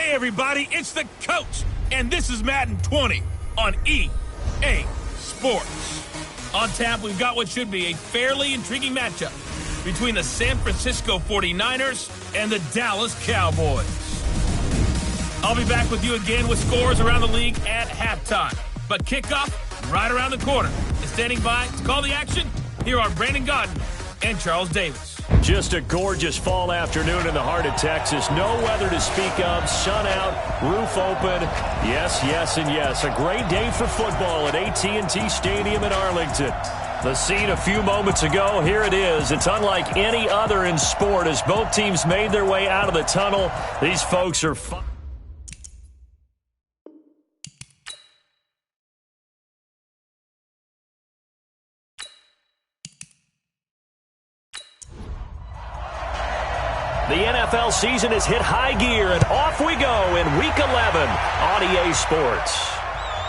Hey everybody, it's the coach, and this is Madden 20 on EA Sports. On tap, we've got what should be a fairly intriguing matchup between the San Francisco 49ers and the Dallas Cowboys. I'll be back with you again with scores around the league at halftime. But kickoff right around the corner. And standing by to call the action, here are Brandon Godden and Charles Davis. Just a gorgeous fall afternoon in the heart of Texas. No weather to speak of. Sun out, roof open. Yes, yes, and yes. A great day for football at AT&T Stadium in Arlington. The scene a few moments ago, here it is. It's unlike any other in sport as both teams made their way out of the tunnel. These folks are fun. The NFL season has hit high gear, and off we go in Week 11 on EA Sports.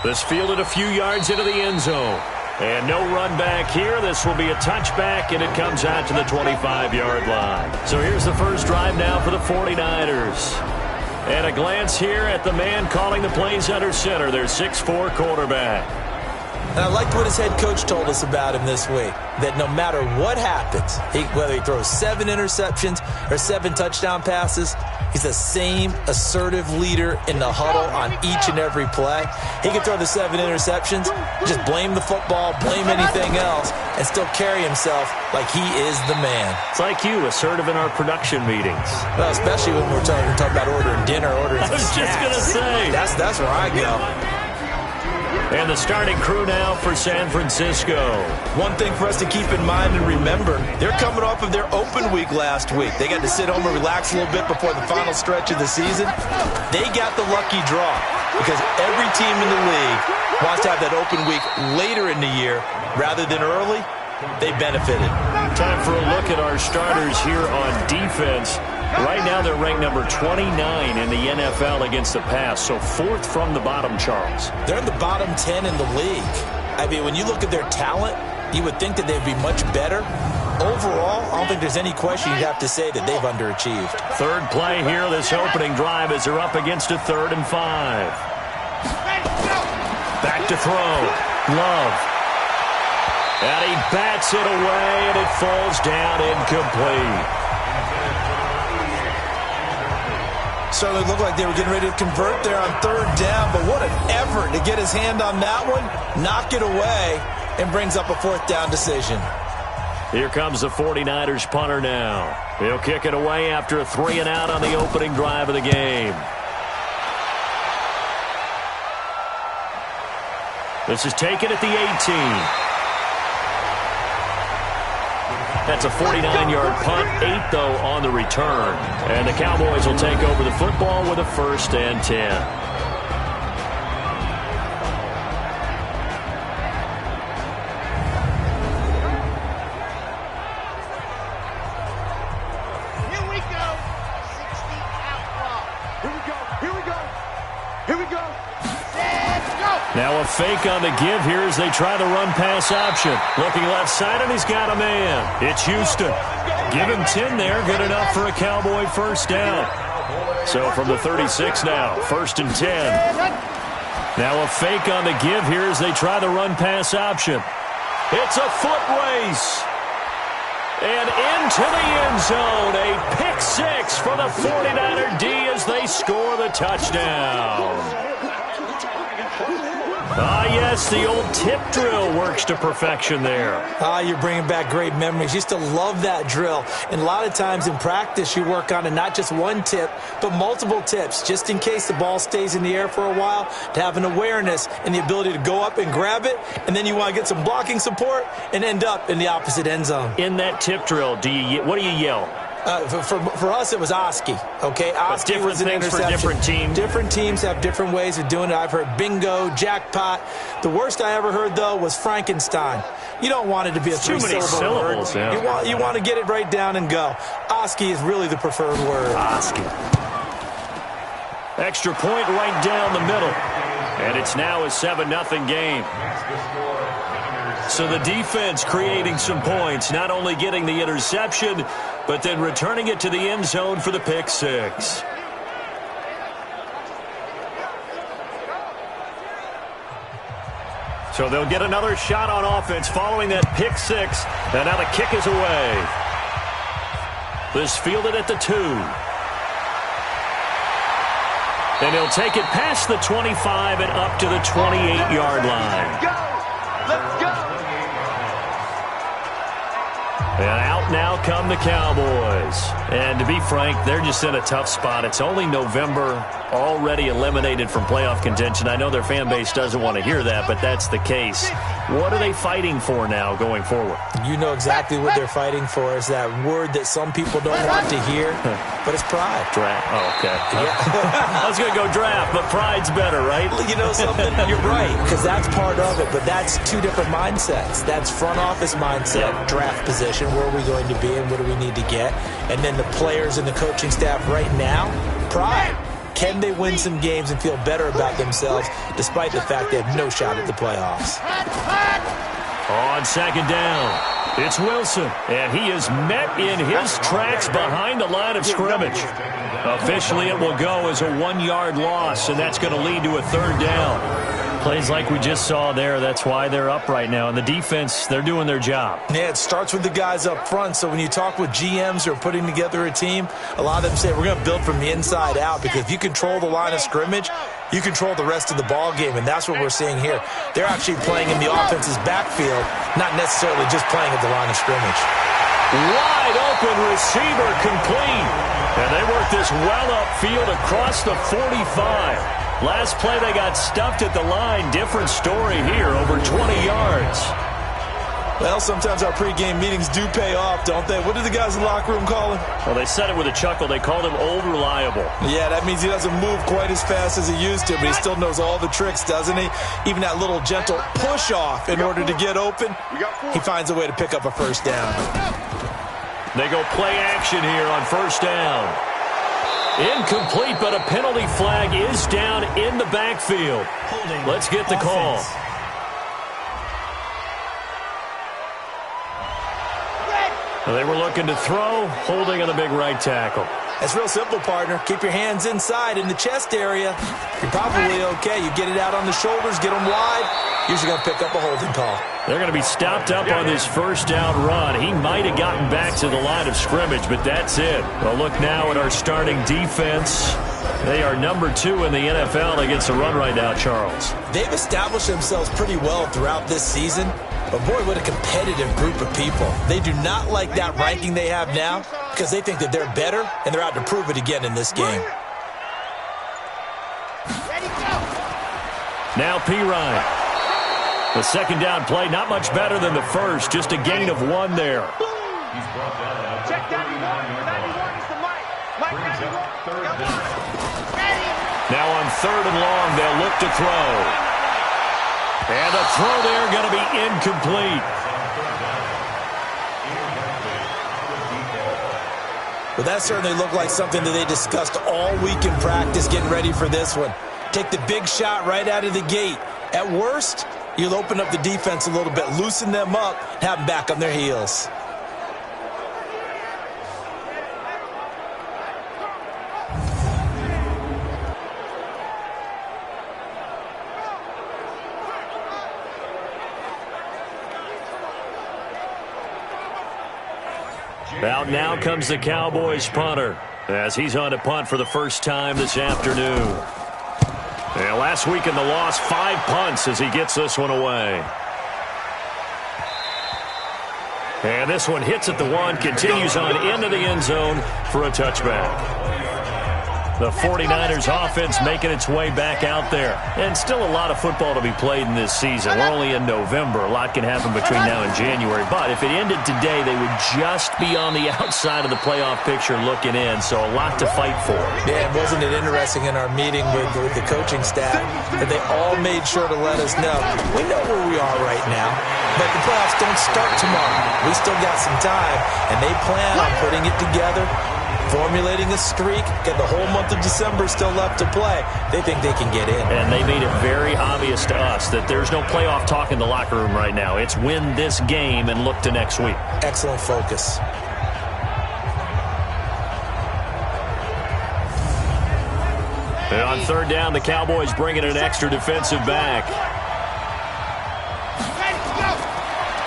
This fielded a few yards into the end zone. And no run back here. This will be a touchback, and it comes out to the 25-yard line. So here's the first drive now for the 49ers. And a glance here at the man calling the plays under center, their 6'4 quarterback. And I liked what his head coach told us about him this week, that no matter what happens, whether he throws 7 interceptions or 7 touchdown passes, he's the same assertive leader in the huddle on each and every play. He can throw the 7 interceptions, just blame the football, blame anything else, and still carry himself like he is the man. It's like you, assertive in our production meetings. Well, especially when we're talking about ordering dinner, ordering I was snacks. just going to say. That's where I go. And the starting crew now for San Francisco. One thing for us to keep in mind and remember, they're coming off of their open week last week. They got to sit home and relax a little bit before the final stretch of the season. They got the lucky draw because every team in the league wants to have that open week later in the year rather than early. They benefited. Time for a look at our starters here on defense. Right now they're ranked number 29 in the NFL against the pass, so 4th from the bottom, Charles. They're in the bottom 10 in the league. I mean, when you look at their talent, you would think that they'd be much better. Overall, I don't think there's any question you'd have to say that they've underachieved. Third play here, this opening drive as they're up against a 3rd and 5. Back to throw. Love. And he bats it away, and it falls down incomplete. Certainly looked like they were getting ready to convert there on 3rd down, but what an effort to get his hand on that one, knock it away, and brings up a 4th down decision. Here comes the 49ers punter now. He'll kick it away after a 3-and-out on the opening drive of the game. This is taken at the 18. That's a 49-yard punt, 8 though on the return. And the Cowboys will take over the football with a 1st and 10. Here we go. 60 outlaw. Here we go. Here we go. Here we go. Let's go. Now a fake on the give here as they try the run-pass option. Looking left side, and he's got a man. It's Houston. Give him 10 there. Good enough for a Cowboy 1st down. So from the 36 now, 1st and 10. Now a fake on the give here as they try the run-pass option. It's a foot race. And into the end zone. A pick 6 for the 49er D as they score the touchdown. Ah, yes, the old tip drill works to perfection there. You're bringing back great memories. Used to love that drill. And a lot of times in practice, you work on it, not just one tip, but multiple tips, just in case the ball stays in the air for a while, to have an awareness and the ability to go up and grab it, and then you want to get some blocking support and end up in the opposite end zone. In that tip drill, what do you yell? For us, it was Oski. Okay, Oski was an interception. For different teams. Different teams have different ways of doing it. I've heard bingo, jackpot. The worst I ever heard, though, was Frankenstein. You don't want it to be a three-syllable word. Yeah. You want to get it right down and go. Oski is really the preferred word. Oski. Extra point right down the middle. And it's now a 7-0 game. So the defense creating some points, not only getting the interception, but then returning it to the end zone for the pick 6. So they'll get another shot on offense following that pick six. And now the kick is away. This fielded at the 2. And he'll take it past the 25 and up to the 28-yard line. Let's go! Let's go! And out now come the Cowboys. And to be frank, they're just in a tough spot. It's only November, already eliminated from playoff contention. I know their fan base doesn't want to hear that, but that's the case. What are they fighting for now going forward? You know exactly what they're fighting for. Is that word that some people don't want to hear, but it's pride. Draft. Oh, okay. Yeah. I was going to go draft, but pride's better, right? You know something? You're right, because that's part of it, but that's two different mindsets. That's front office mindset, draft position, where are we going to be and what do we need to get? And then the players and the coaching staff right now, pride. Can they win some games and feel better about themselves despite the fact they have no shot at the playoffs? On second down, it's Wilson, and he is met in his tracks behind the line of scrimmage. Officially, it will go as a 1-yard loss, and that's going to lead to a third down. Plays like we just saw there. That's why they're up right now. And the defense, they're doing their job. Yeah, it starts with the guys up front. So when you talk with GMs who are putting together a team, a lot of them say we're going to build from the inside out, because if you control the line of scrimmage, you control the rest of the ball game, and that's what we're seeing here. They're actually playing in the offense's backfield, not necessarily just playing at the line of scrimmage. Wide open receiver complete. And they work this well upfield across the 45. Last play they got stuffed at the line. Different story here, over 20 yards. Well, sometimes our pregame meetings do pay off, don't they? What did the guys in the locker room call him? Well, they said it with a chuckle. They called him Old Reliable. Yeah, that means he doesn't move quite as fast as he used to, but he still knows all the tricks, doesn't he? Even that little gentle push-off in order to get open, he finds a way to pick up a first down. They go play action here on first down. Incomplete, but a penalty flag is down in the backfield. Let's get the call. They were looking to throw, holding on the big right tackle. That's real simple, partner. Keep your hands inside in the chest area. You're probably okay. You get it out on the shoulders, get them wide. Usually going to pick up a holding call. They're going to be stopped up on this first down run. He might have gotten back to the line of scrimmage, but that's it. Well, look now at our starting defense. They are number 2 in the NFL against the run right now, Charles. They've established themselves pretty well throughout this season. But, boy, what a competitive group of people. They do not like that ranking they have now because they think that they're better, and they're out to prove it again in this game. Now P-Ryan. The second down play, not much better than the first, just a gain of 1 there. Check 91. 91 is the mic. Mike 91. Now on third and long, they'll look to throw. And the throw there going to be incomplete. Well, that certainly looked like something that they discussed all week in practice getting ready for this one. Take the big shot right out of the gate. At worst, you'll open up the defense a little bit, loosen them up, have them back on their heels. Out now comes the Cowboys punter as he's on to punt for the first time this afternoon. And last week in the loss, 5 punts as he gets this one away. And this one hits at the 1, continues on into the end zone for a touchback. The 49ers offense making its way back out there. And still a lot of football to be played in this season. We're only in November. A lot can happen between now and January. But if it ended today, they would just be on the outside of the playoff picture looking in. So a lot to fight for. Yeah, wasn't it interesting in our meeting with the coaching staff that they all made sure to let us know. We know where we are right now, but the playoffs don't start tomorrow. We still got some time, and they plan on putting it together, formulating a streak, get the whole month of December still left to play. They think they can get in. And they made it very obvious to us that there's no playoff talk in the locker room right now. It's win this game and look to next week. Excellent focus. And on third down, the Cowboys bringing an extra defensive back.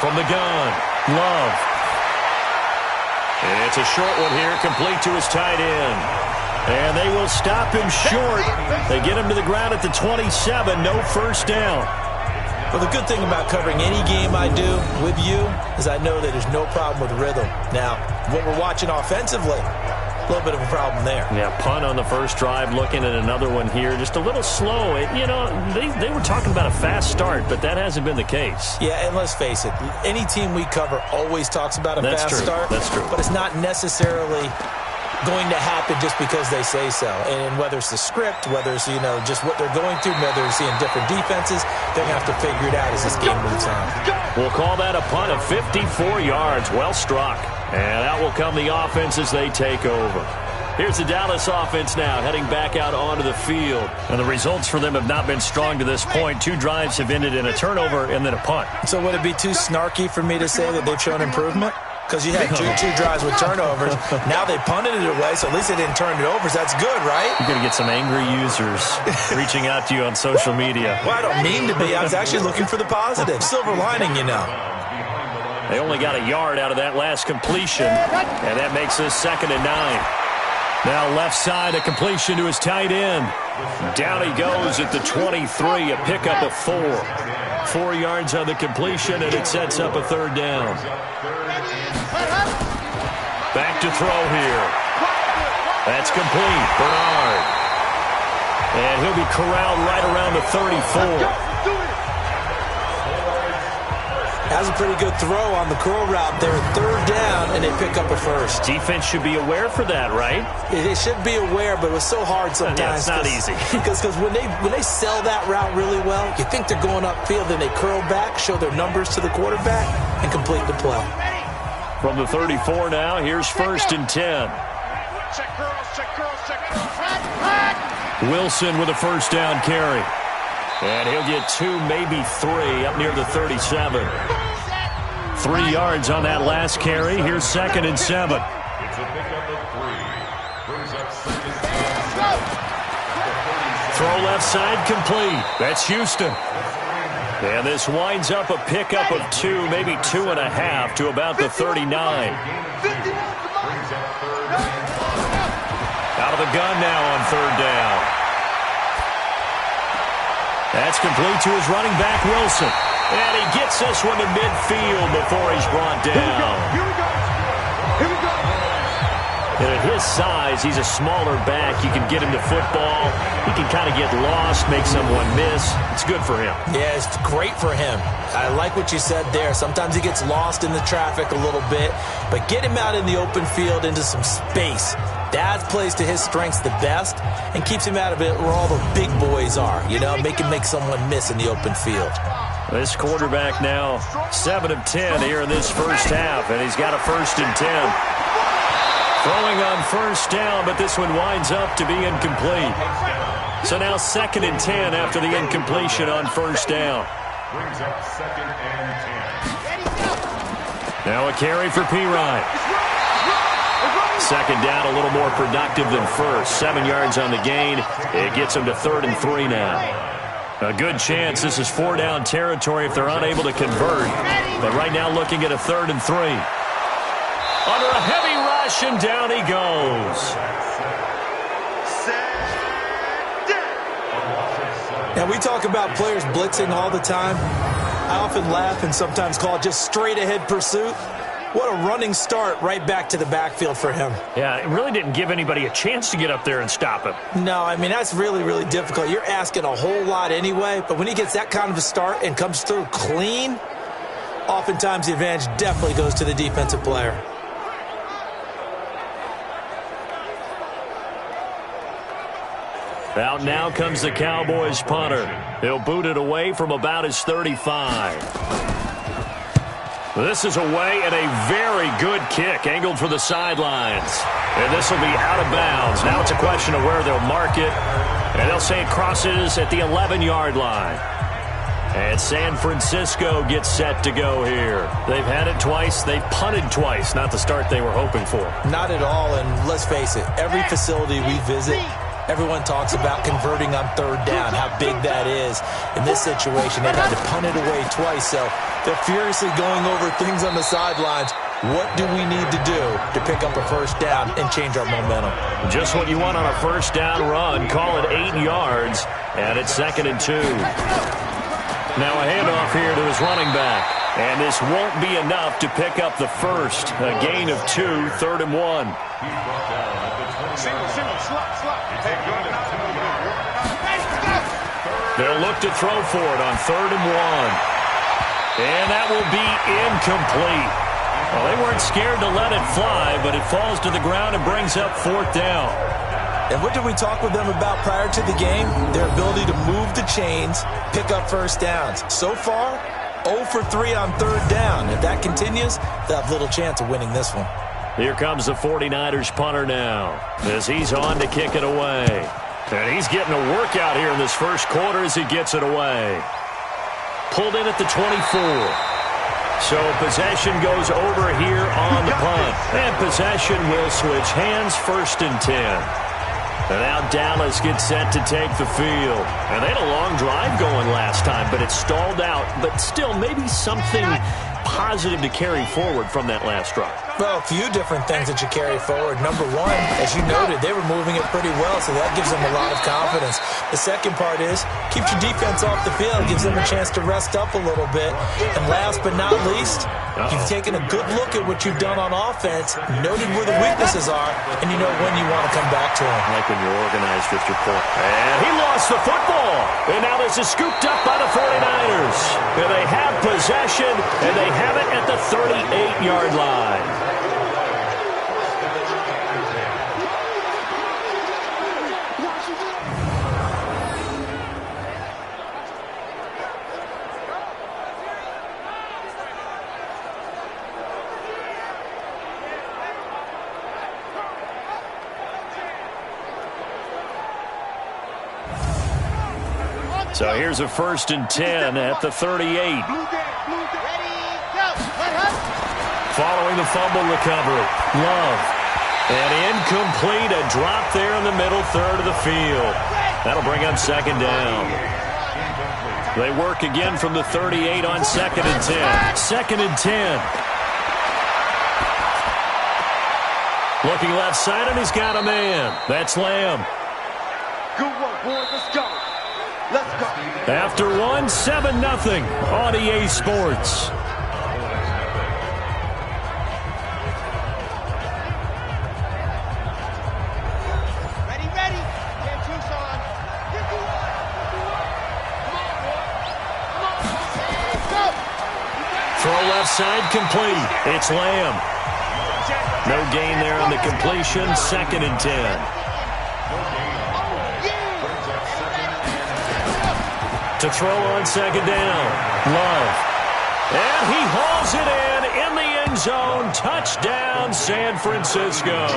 from the gun. Love. It's a short one here, complete to his tight end. And they will stop him short. They get him to the ground at the 27, no first down. Well, the good thing about covering any game I do with you is I know that there's no problem with rhythm. Now, what we're watching offensively, a little bit of a problem there. Yeah, punt on the first drive, looking at another one here. Just a little slow. They were talking about a fast start, but that hasn't been the case. Yeah, and let's face it, any team we cover always talks about a fast start. That's true. But it's not necessarily going to happen just because they say so. And whether it's the script, whether it's, just what they're going through, whether they're seeing different defenses, they're going to have to figure it out as this game moves on. We'll call that a punt of 54 yards. Well struck. And out will come the offense as they take over. Here's the Dallas offense now, heading back out onto the field. And the results for them have not been strong to this point. 2 drives have ended in a turnover and then a punt. So would it be too snarky for me to say that they've shown improvement? Because you had two drives with turnovers. Now they punted it away, so at least they didn't turn it over. So that's good, right? You're going to get some angry users reaching out to you on social media. Well, I don't mean to be. I was actually looking for the positive. Silver lining, They only got a yard out of that last completion, and that makes us 2nd and 9. Now left side, a completion to his tight end. Down he goes at the 23, a pickup of 4. 4 yards on the completion, and it sets up a 3rd down. Back to throw here. That's complete. Bernard. And he'll be corralled right around the 34. That's a pretty good throw on the curl route there. 3rd down, and they pick up a first. Defense should be aware for that, right? They should be aware, but it was so hard sometimes. Yeah, it's not easy. Because when they sell that route really well, you think they're going upfield, then they curl back, show their numbers to the quarterback, and complete the play. From the 34 now, here's 1st and 10. Wilson with a first down carry. And he'll get 2, maybe 3, up near the 37. 3 yards on that last carry. Here's 2nd and 7. Throw left side complete. That's Houston. And this winds up a pickup of 2, maybe 2.5 to about the 39. Out of the gun now on 3rd down. That's complete to his running back, Wilson. And he gets this one to midfield before he's brought down. Here we go. Here we go. And at his size, he's a smaller back. You can get him to football. He can kind of get lost, make someone miss. It's good for him. Yeah, it's great for him. I like what you said there. Sometimes he gets lost in the traffic a little bit, but get him out in the open field into some space. That plays to his strengths the best and keeps him out of it where all the big boys are, make him make someone miss in the open field. This quarterback now 7 of 10 here in this first half, and he's got a 1st and 10. Throwing on first down, but this one winds up to be incomplete. So now 2nd and 10 after the incompletion on first down. Brings up 2nd and 10. Now a carry for Pirine. 2nd down, a little more productive than first. 7 yards on the gain. It gets him to 3rd and 3 now. A good chance this is 4-down territory if they're unable to convert. But right now looking at a 3rd and 3. Under a heavy rush, and down he goes. Now, we talk about players blitzing all the time. I often laugh and sometimes call it just straight-ahead pursuit. What a running start right back to the backfield for him. Yeah, it really didn't give anybody a chance to get up there and stop him. No, I mean, that's really, really difficult. You're asking a whole lot anyway, but when he gets that kind of a start and comes through clean, oftentimes the advantage definitely goes to the defensive player. Out now comes the Cowboys punter. He'll boot it away from about his 35. This is away and a very good kick angled for the sidelines. And this will be out of bounds. Now it's a question of where they'll mark it. And they'll say it crosses at the 11-yard line. And San Francisco gets set to go here. They've had it twice. They've punted twice. Not the start they were hoping for. Not at all. And let's face it, every facility we visit, Everyone talks about converting on third down, how big that is. In this situation, they've had to punt it away twice, so they're furiously going over things on the sidelines. What do we need to do to pick up a first down and change our momentum? Just what you want on a first down run. Call it 8 yards, and it's 2nd and 2. Now a handoff here to his running back. And this won't be enough to pick up the first. A gain of 2, 3rd and 1. They'll look to throw for it on 3rd and 1. And that will be incomplete. Well, they weren't scared to let it fly, but it falls to the ground and brings up 4th down. And what did we talk with them about prior to the game? Their ability to move the chains, pick up first downs. So far, 0 for 3 on 3rd down. If that continues, they'll have little chance of winning this one. Here comes the 49ers punter now as he's on to kick it away. And he's getting a workout here in this first quarter as he gets it away. Pulled in at the 24. So possession goes over here on the punt. And possession will switch hands, 1st and 10. And now Dallas gets set to take the field. And they had a long drive going last time, but it stalled out. But still, maybe something positive to carry forward from that last drive. Well, a few different things that you carry forward. Number one, as you noted, they were moving it pretty well, so that gives them a lot of confidence. The second part is, keep your defense off the field, gives them a chance to rest up a little bit. And last but not least, you've taken a good look at what you've done on offense, noted where the weaknesses are, and you know when you want to come back to them. Like when you're organized with your point. And he lost the football. And now this is scooped up by the 49ers. And they have possession, and they have it at the 38-yard line. So here's a 1st and 10 at the 38. Following the fumble recovery, Love. And incomplete, a drop there in the middle third of the field. That'll bring up 2nd down. They work again from the 38 on 2nd and 10. 2nd and 10. Looking left side, and he's got a man. That's Lamb. Good work, boys. Let's go. Let's go. After 1, 7-0 on EA Sports. Ready, ready. Can't choose on. Throw left side complete. It's Lamb. No gain there on the completion. 2nd and 10. To throw on 2nd down. Love. And he hauls it in the end zone. Touchdown, San Francisco.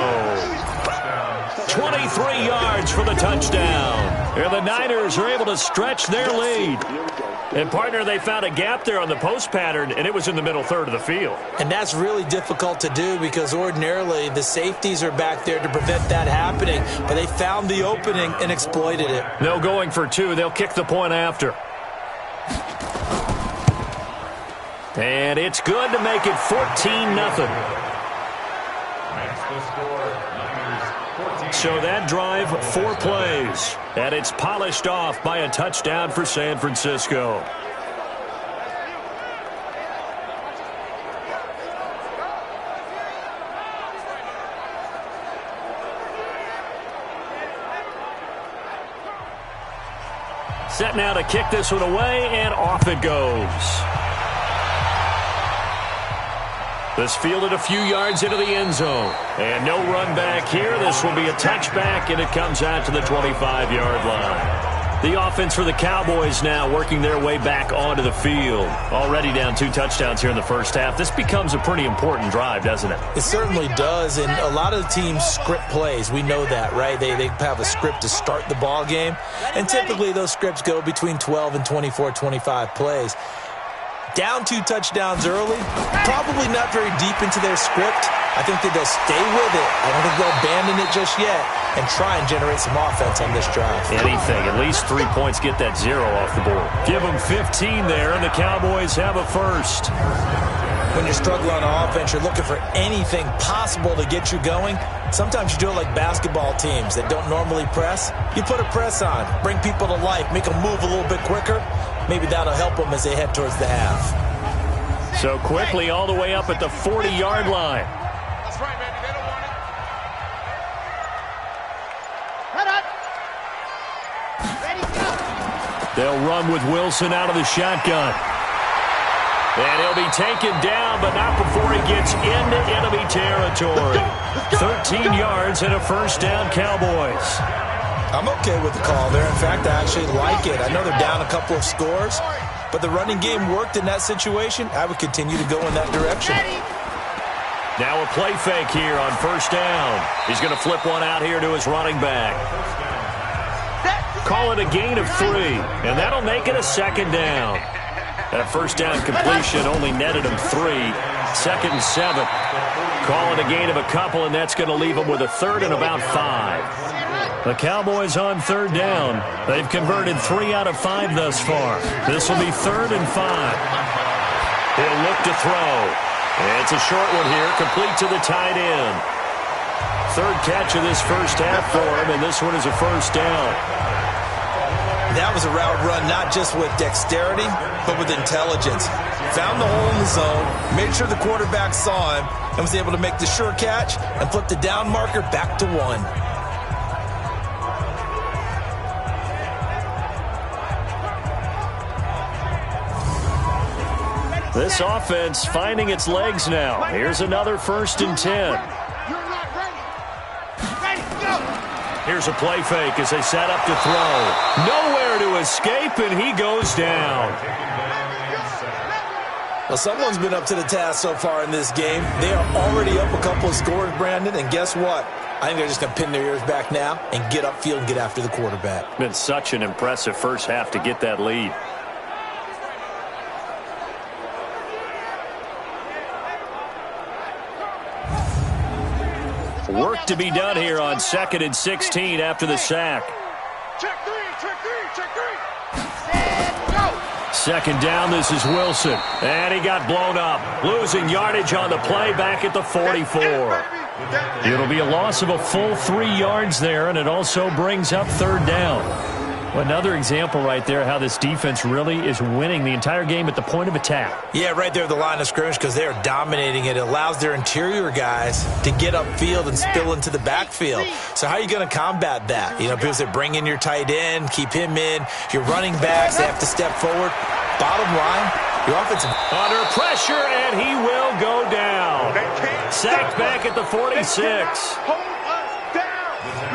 23 yards for the touchdown. And the Niners are able to stretch their lead. And, partner, they found a gap there on the post pattern, and it was in the middle third of the field. And that's really difficult to do because ordinarily the safeties are back there to prevent that happening. But they found the opening and exploited it. No going for 2. They'll kick the point after. And it's good to make it 14-0. So that drive, 4 plays. And it's polished off by a touchdown for San Francisco. Set now to kick this one away, and off it goes. This fielded a few yards into the end zone. And no run back here. This will be a touchback, and it comes out to the 25-yard line. The offense for the Cowboys now working their way back onto the field. Already down 2 touchdowns here in the first half. This becomes a pretty important drive, doesn't it? It certainly does, and a lot of the teams script plays. We know that, right? They have a script to start the ball game, and typically those scripts go between 12 and 24, 25 plays. Down 2 touchdowns early, probably not very deep into their script. I think that they'll stay with it. I don't think they'll abandon it just yet and try and generate some offense on this drive. Anything. At least 3 points, get that 0 off the board. Give them 15 there, and the Cowboys have a first. When you're struggling on offense, you're looking for anything possible to get you going. Sometimes you do it like basketball teams that don't normally press. You put a press on, bring people to life, make them move a little bit quicker. Maybe that'll help them as they head towards the half. So quickly all the way up at the 40-yard line. That's right, baby. They don't want it. Cut up. Ready, go. They'll run with Wilson out of the shotgun. And he'll be taken down, but not before he gets into enemy territory. 13 yards and a first down, Cowboys. I'm okay with the call there. In fact, I actually like it. I know they're down a couple of scores, but the running game worked in that situation. I would continue to go in that direction. Now a play fake here on first down. He's going to flip one out here to his running back. Call it a gain of 3, and that'll make it a second down. That first down completion only netted him 3. 2nd and 7. Call it a gain of a couple, and that's going to leave him with a third and about 5. The Cowboys on third down. They've converted 3 out of 5 thus far. This will be 3rd and 5. He'll look to throw. It's a short one here, complete to the tight end. 3rd catch of this first half for him, and this one is a first down. That was a route run not just with dexterity, but with intelligence. Found the hole in the zone, made sure the quarterback saw him, and was able to make the sure catch and flip the down marker back to 1. This offense finding its legs now. Here's another 1st and 10. You're not ready. Ready, go. Here's a play fake as they set up to throw. Nowhere to escape, and he goes down. Well, someone's been up to the task so far in this game. They are already up a couple of scores, Brandon, and guess what? I think they're just going to pin their ears back now and get upfield and get after the quarterback. Been such an impressive first half to get that lead. Work to be done here on 2nd and 16 after the sack. Check 3, check 3, check 3. Set, go. 2nd down, this is Wilson. And he got blown up. Losing yardage on the play back at the 44. It'll be a loss of a full 3 yards there, and it also brings up 3rd down. Another example right there how this defense really is winning the entire game at the point of attack. Yeah, right there at the line of scrimmage because they are dominating it. It allows their interior guys to get upfield and spill into the backfield. So how are you going to combat that? You know, because they bring in your tight end, keep him in. Your running backs, they have to step forward. Bottom line, your offensive... Under pressure, and he will go down. Sacked back at the 46.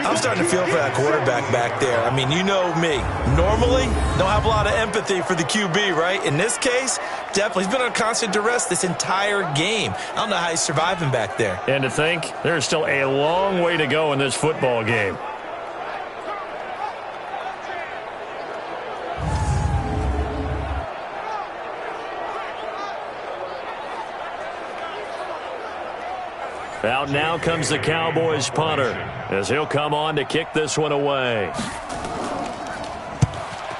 I'm starting to feel for that quarterback back there. I mean, you know me. Normally, don't have a lot of empathy for the QB, right? In this case, definitely. He's been on constant duress this entire game. I don't know how he's surviving back there. And to think, there's still a long way to go in this football game. Out now comes the Cowboys punter as he'll come on to kick this one away.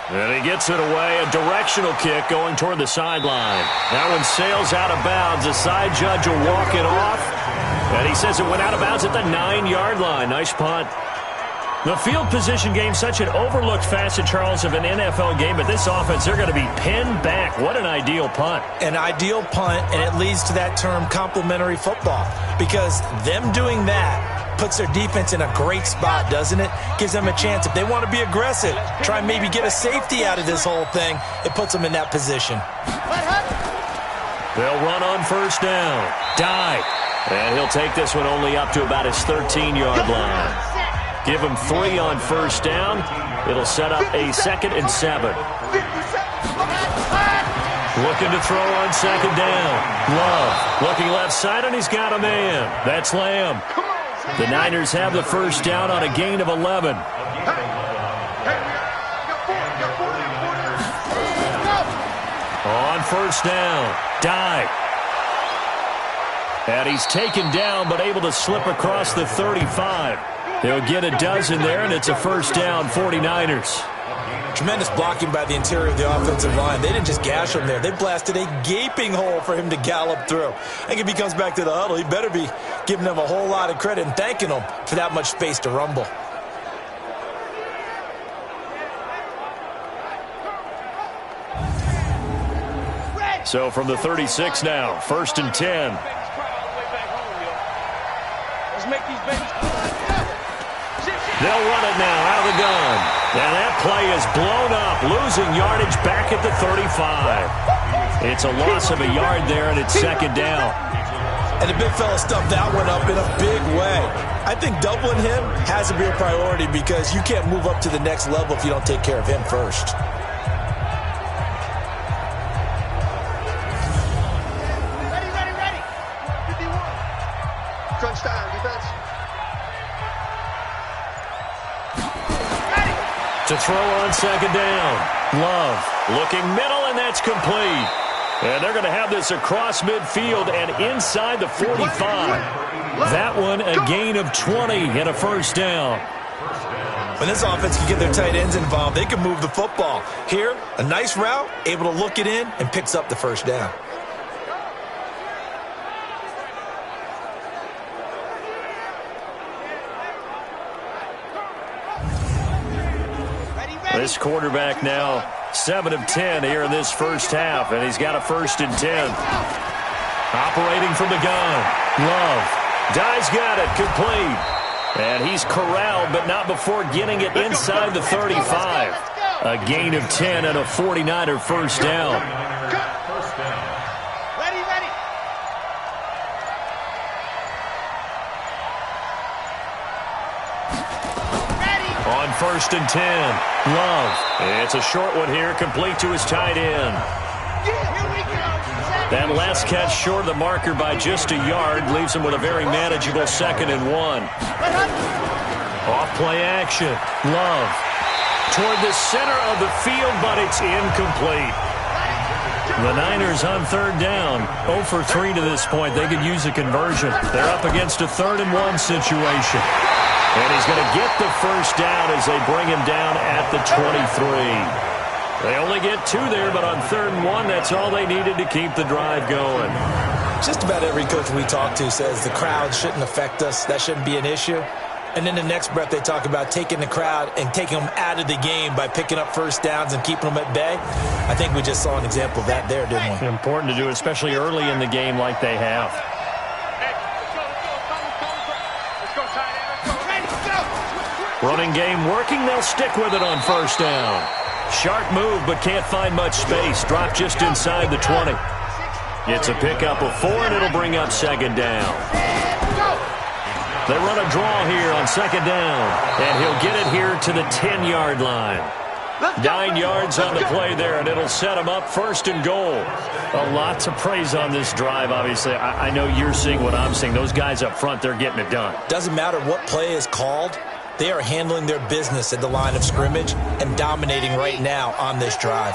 And he gets it away, a directional kick going toward the sideline. That one sails out of bounds. The side judge will walk it off. And he says it went out of bounds at the 9-yard line. Nice punt. The field position game, such an overlooked facet, Charles, of an NFL game. But this offense, they're going to be pinned back. What an ideal punt. An ideal punt, and it leads to that term complementary football. Because them doing that puts their defense in a great spot, doesn't it? Gives them a chance. If they want to be aggressive, try and maybe get a safety out of this whole thing, it puts them in that position. They'll run on first down. Dive. And he'll take this one only up to about his 13-yard line. Give him 3 on first down. It'll set up a 2nd and 7. Looking to throw on 2nd down. Love looking left side, and he's got a man. That's Lamb. The Niners have the first down on a gain of 11. On first down. Dive. And he's taken down but able to slip across the 35. He'll get a dozen there, and it's a first down, 49ers. Tremendous blocking by the interior of the offensive line. They didn't just gash him there. They blasted a gaping hole for him to gallop through. I think if he comes back to the huddle, he better be giving them a whole lot of credit and thanking them for that much space to rumble. So from the 36 now, 1st and 10. They'll run it now out of the gun. And that play is blown up, losing yardage back at the 35. It's a loss of a yard there, and it's 2nd down. And the big fella stuffed that one up in a big way. I think doubling him has to be a priority because you can't move up to the next level if you don't take care of him first. Ready. 51. Crunch time, defense. To throw on 2nd down. Love looking middle, and that's complete. And they're going to have this across midfield and inside the 45. That one a gain of 20 and a first down. When this offense can get their tight ends involved, they can move the football. Here, a nice route, able to look it in, and picks up the first down. This quarterback now 7 of 10 here in this first half, and he's got a 1st and 10. Operating from the gun. Love. Dye's got it. Complete. And he's corralled, but not before getting it inside the 35. A gain of 10 and a 49er first down. Ready. On 1st and 10. Love. It's a short one here, complete to his tight end. That last catch short of the marker by just a yard leaves him with a very manageable 2nd and 1. Off play action. Love. Toward the center of the field, but it's incomplete. The Niners on 3rd down. 0 for 3 to this point. They could use a conversion. They're up against a 3rd and 1 situation. And he's going to get the first down as they bring him down at the 23. They only get 2 there, but on 3rd and 1, that's all they needed to keep the drive going. Just about every coach we talk to says the crowd shouldn't affect us. That shouldn't be an issue. And then the next breath they talk about taking the crowd and taking them out of the game by picking up first downs and keeping them at bay. I think we just saw an example of that there, didn't we? Important to do, especially early in the game like they have. Running game working. They'll stick with it on 1st down. Sharp move, but can't find much space. Drop just inside the 20. It's a pickup of 4, and it'll bring up 2nd down. They run a draw here on 2nd down, and he'll get it here to the 10-yard line. 9 yards on the play there, and it'll set him up 1st and goal. A lot to praise on this drive, obviously. I know you're seeing what I'm seeing. Those guys up front, they're getting it done. Doesn't matter what play is called. They are handling their business at the line of scrimmage and dominating right now on this drive.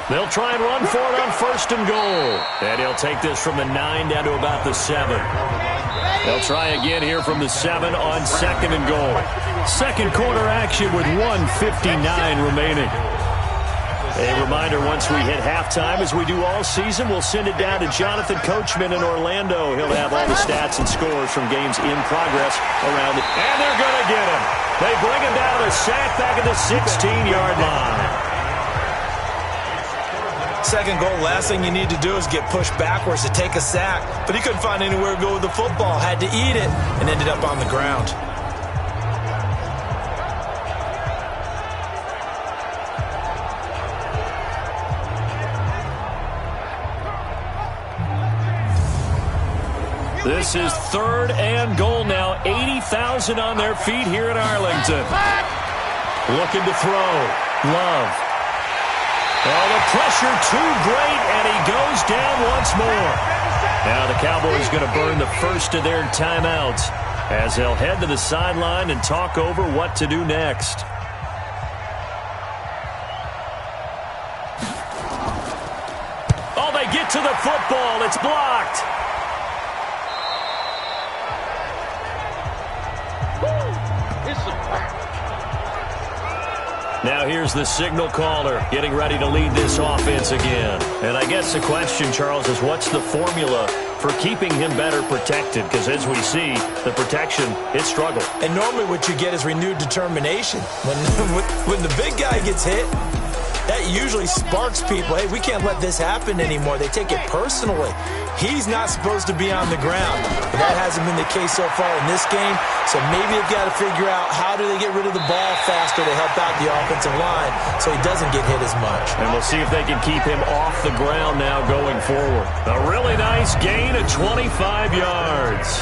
They'll try and run for it on 1st and goal. And he'll take this from the 9 down to about the 7. They'll try again here from the 7 on 2nd and goal. 2nd quarter action with 1:59 remaining. A reminder, once we hit halftime, as we do all season, we'll send it down to Jonathan Coachman in Orlando. He'll have all the stats and scores from games in progress around it. And they're going to get him. They bring him down a sack back at the 16-yard line. 2nd goal, last thing you need to do is get pushed backwards to take a sack. But he couldn't find anywhere to go with the football. Had to eat it and ended up on the ground. This is 3rd and goal now. 80,000 on their feet here in Arlington. Looking to throw. Love. Oh, the pressure too great, and he goes down once more. Now the Cowboys going to burn the first of their timeouts as they'll head to the sideline and talk over what to do next. to the football. It's blocked. Now here's the signal caller getting ready to lead this offense again. And I guess the question, Charles, is what's the formula for keeping him better protected? Because as we see, the protection, it struggled. And normally what you get is renewed determination. When the big guy gets hit, that usually sparks people. Hey, we can't let this happen anymore. They take it personally. He's not supposed to be on the ground. But that hasn't been the case so far in this game. So maybe they've got to figure out how do they get rid of the ball faster to help out the offensive line so he doesn't get hit as much. And we'll see if they can keep him off the ground now going forward. A really nice gain of 25 yards.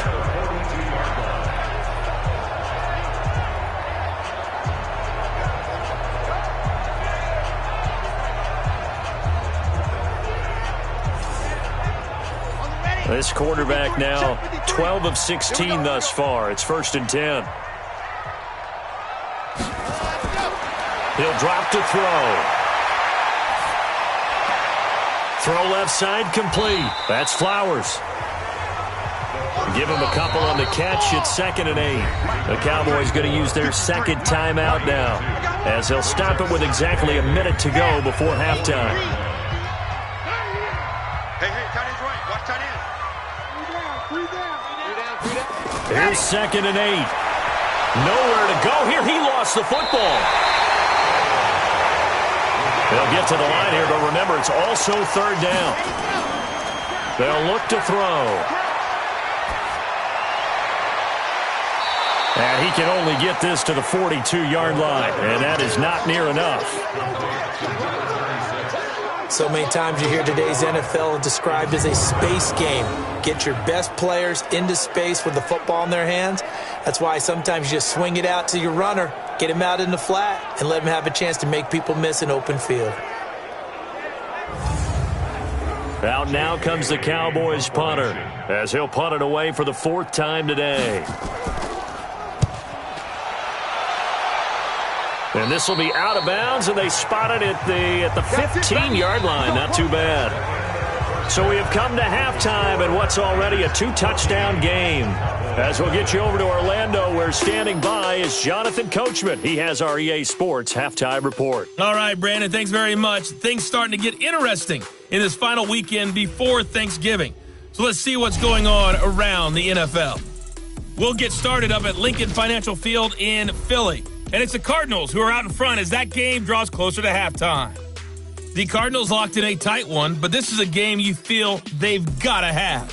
This quarterback now 12 of 16 thus far. It's 1st and 10. He'll drop to throw. Throw left side complete. That's Flowers. Give him a couple on the catch. It's 2nd and 8. The Cowboys going to use their second timeout now, as they'll stop it with exactly a minute to go before halftime. Here's 2nd and 8. Nowhere to go here. He lost the football. They'll get to the line here, but remember, it's also 3rd down. They'll look to throw. And he can only get this to the 42-yard line, and that is not near enough. So many times you hear today's NFL described as a space game. Get your best players into space with the football in their hands. That's why sometimes you just swing it out to your runner, get him out in the flat, and let him have a chance to make people miss an open field. Out now comes the Cowboys punter, as he'll punt it away for the 4th time today. And this will be out of bounds, and they spot it at the 15-yard line. Not too bad. So we have come to halftime in what's already a 2-touchdown game. As we'll get you over to Orlando, where standing by is Jonathan Coachman. He has our EA Sports halftime report. All right, Brandon, thanks very much. Things starting to get interesting in this final weekend before Thanksgiving. So let's see what's going on around the NFL. We'll get started up at Lincoln Financial Field in Philly. And it's the Cardinals who are out in front as that game draws closer to halftime. The Cardinals locked in a tight one, but this is a game you feel they've got to have.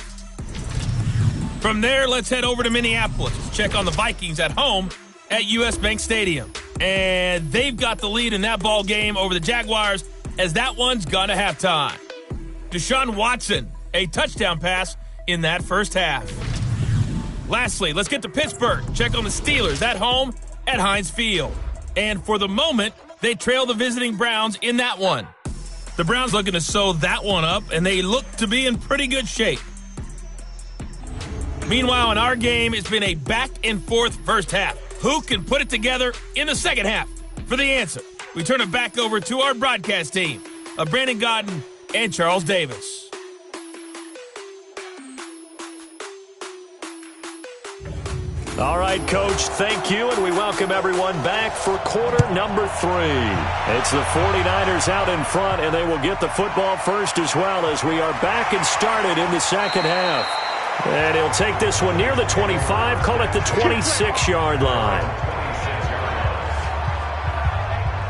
From there, let's head over to Minneapolis to check on the Vikings at home at US Bank Stadium. And they've got the lead in that ball game over the Jaguars as that one's gone to halftime. Deshaun Watson, a touchdown pass in that first half. Lastly, let's get to Pittsburgh. Check on the Steelers at home at Heinz Field. And for the moment, they trail the visiting Browns in that one. The Browns looking to sew that one up, and they look to be in pretty good shape. Meanwhile, in our game, it's been a back-and-forth first half. Who can put it together in the second half? For the answer, we turn it back over to our broadcast team of Brandon Godden and Charles Davis. All right, Coach, thank you, and we welcome everyone back for quarter number 3. It's the 49ers out in front, and they will get the football first as well as we are back and started in the second half. And he'll take this one near the 25, call it the 26-yard line.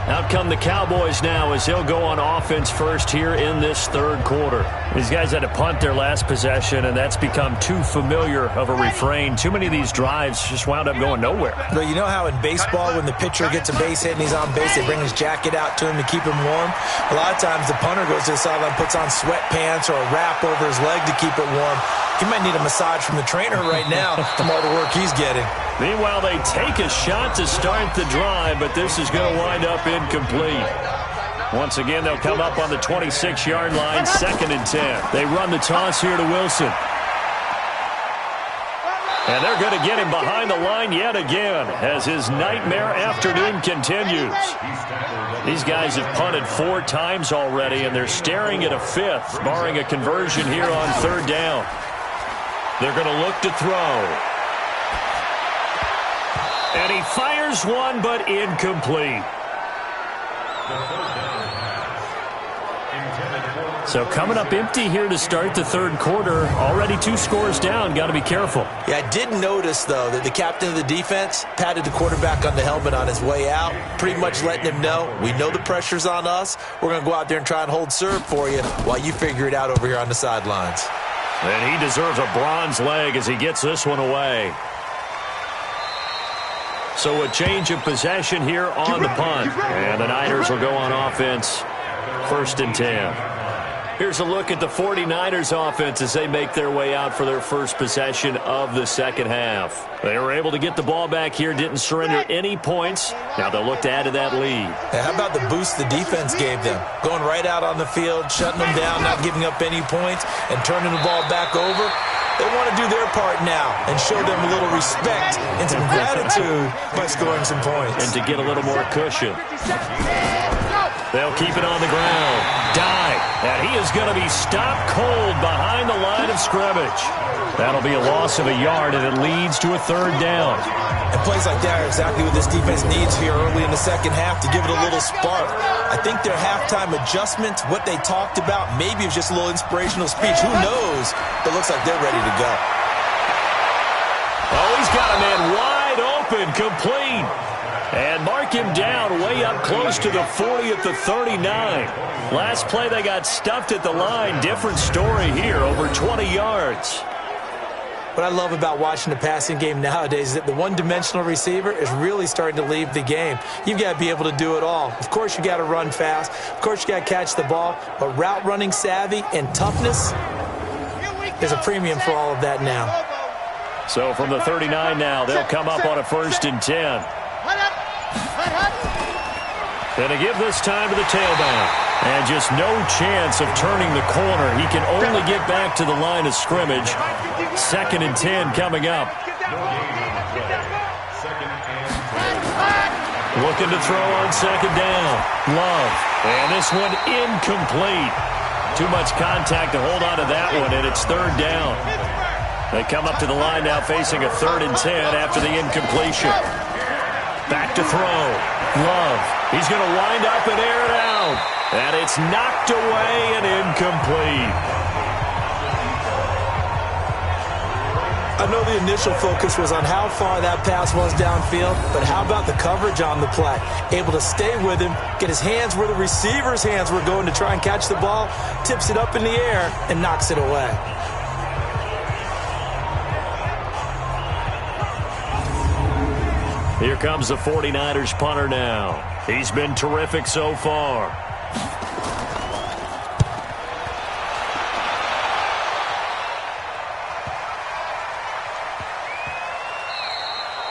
Out come the Cowboys now as they'll go on offense first here in this third quarter. These guys had to punt their last possession, and that's become too familiar of a refrain. Too many of these drives just wound up going nowhere. But you know how in baseball, when the pitcher gets a base hit and he's on base, they bring his jacket out to him to keep him warm? A lot of times the punter goes to the sideline, puts on sweatpants or a wrap over his leg to keep it warm. He might need a massage from the trainer right now from all the work he's getting. Meanwhile, they take a shot to start the drive, but this is going to wind up incomplete. Once again, they'll come up on the 26-yard line, 2nd and 10. They run the toss here to Wilson. And they're going to get him behind the line yet again as his nightmare afternoon continues. These guys have punted 4 times already, and they're staring at a 5th, barring a conversion here on 3rd down. They're going to look to throw. And he fires one, but incomplete. So coming up empty here to start the 3rd quarter. Already 2 scores down. Got to be careful. Yeah, I did notice, though, that the captain of the defense patted the quarterback on the helmet on his way out, pretty much letting him know, we know the pressure's on us. We're going to go out there and try and hold serve for you while you figure it out over here on the sidelines. And he deserves a bronze leg as he gets this one away. So a change of possession here on the punt. And the Niners will go on offense, 1st and 10. Here's a look at the 49ers offense as they make their way out for their first possession of the 2nd half. They were able to get the ball back here, didn't surrender any points. Now they'll look to add to that lead. Hey, how about the boost the defense gave them? Going right out on the field, shutting them down, not giving up any points, and turning the ball back over. They want to do their part now and show them a little respect and some gratitude by scoring some points. And to get a little more cushion. They'll keep it on the ground. Dive. And he is going to be stopped cold behind the line of scrimmage. That'll be a loss of a yard, and it leads to a 3rd down. And plays like that are exactly what this defense needs here early in the 2nd half to give it a little spark. I think their halftime adjustments, what they talked about, maybe it was just a little inspirational speech. Who knows? But it looks like they're ready to go. Oh, he's got a man wide open, complete. And mark him down way up close to the 40 at the 39. Last play they got stuffed at the line. Different story here, over 20 yards. What I love about watching the passing game nowadays is that the one-dimensional receiver is really starting to leave the game. You've got to be able to do it all. Of course, you got to run fast. Of course, you got to catch the ball. But route running savvy and toughness, there's a premium for all of that now. So from the 39 now, they'll come up on a 1st and 10. And to give this time to the tailback. And just no chance of turning the corner. He can only get back to the line of scrimmage. 2nd and 10 coming up. Looking to throw on 2nd down. Love. And this one incomplete. Too much contact to hold on to that one, and it's 3rd down. They come up to the line now facing a 3rd and 10 after the incompletion. Back to throw. Love. He's going to wind up and air it out. And it's knocked away and incomplete. I know the initial focus was on how far that pass was downfield, but how about the coverage on the play? Able to stay with him, get his hands where the receiver's hands were going to try and catch the ball, tips it up in the air, and knocks it away. Here comes the 49ers punter now. He's been terrific so far.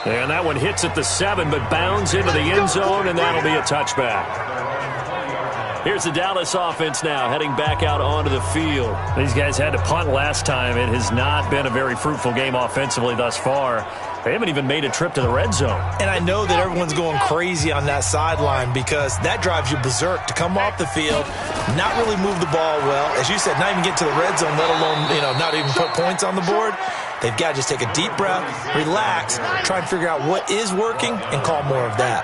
And that one hits at the 7, but bounds into the end zone, and that'll be a touchback. Here's the Dallas offense now, heading back out onto the field. These guys had to punt last time. It has not been a very fruitful game offensively thus far. They haven't even made a trip to the red zone. And I know that everyone's going crazy on that sideline because that drives you berserk to come off the field, not really move the ball well. As you said, not even get to the red zone, let alone, not even put points on the board. They've got to just take a deep breath, relax, try and figure out what is working, and call more of that.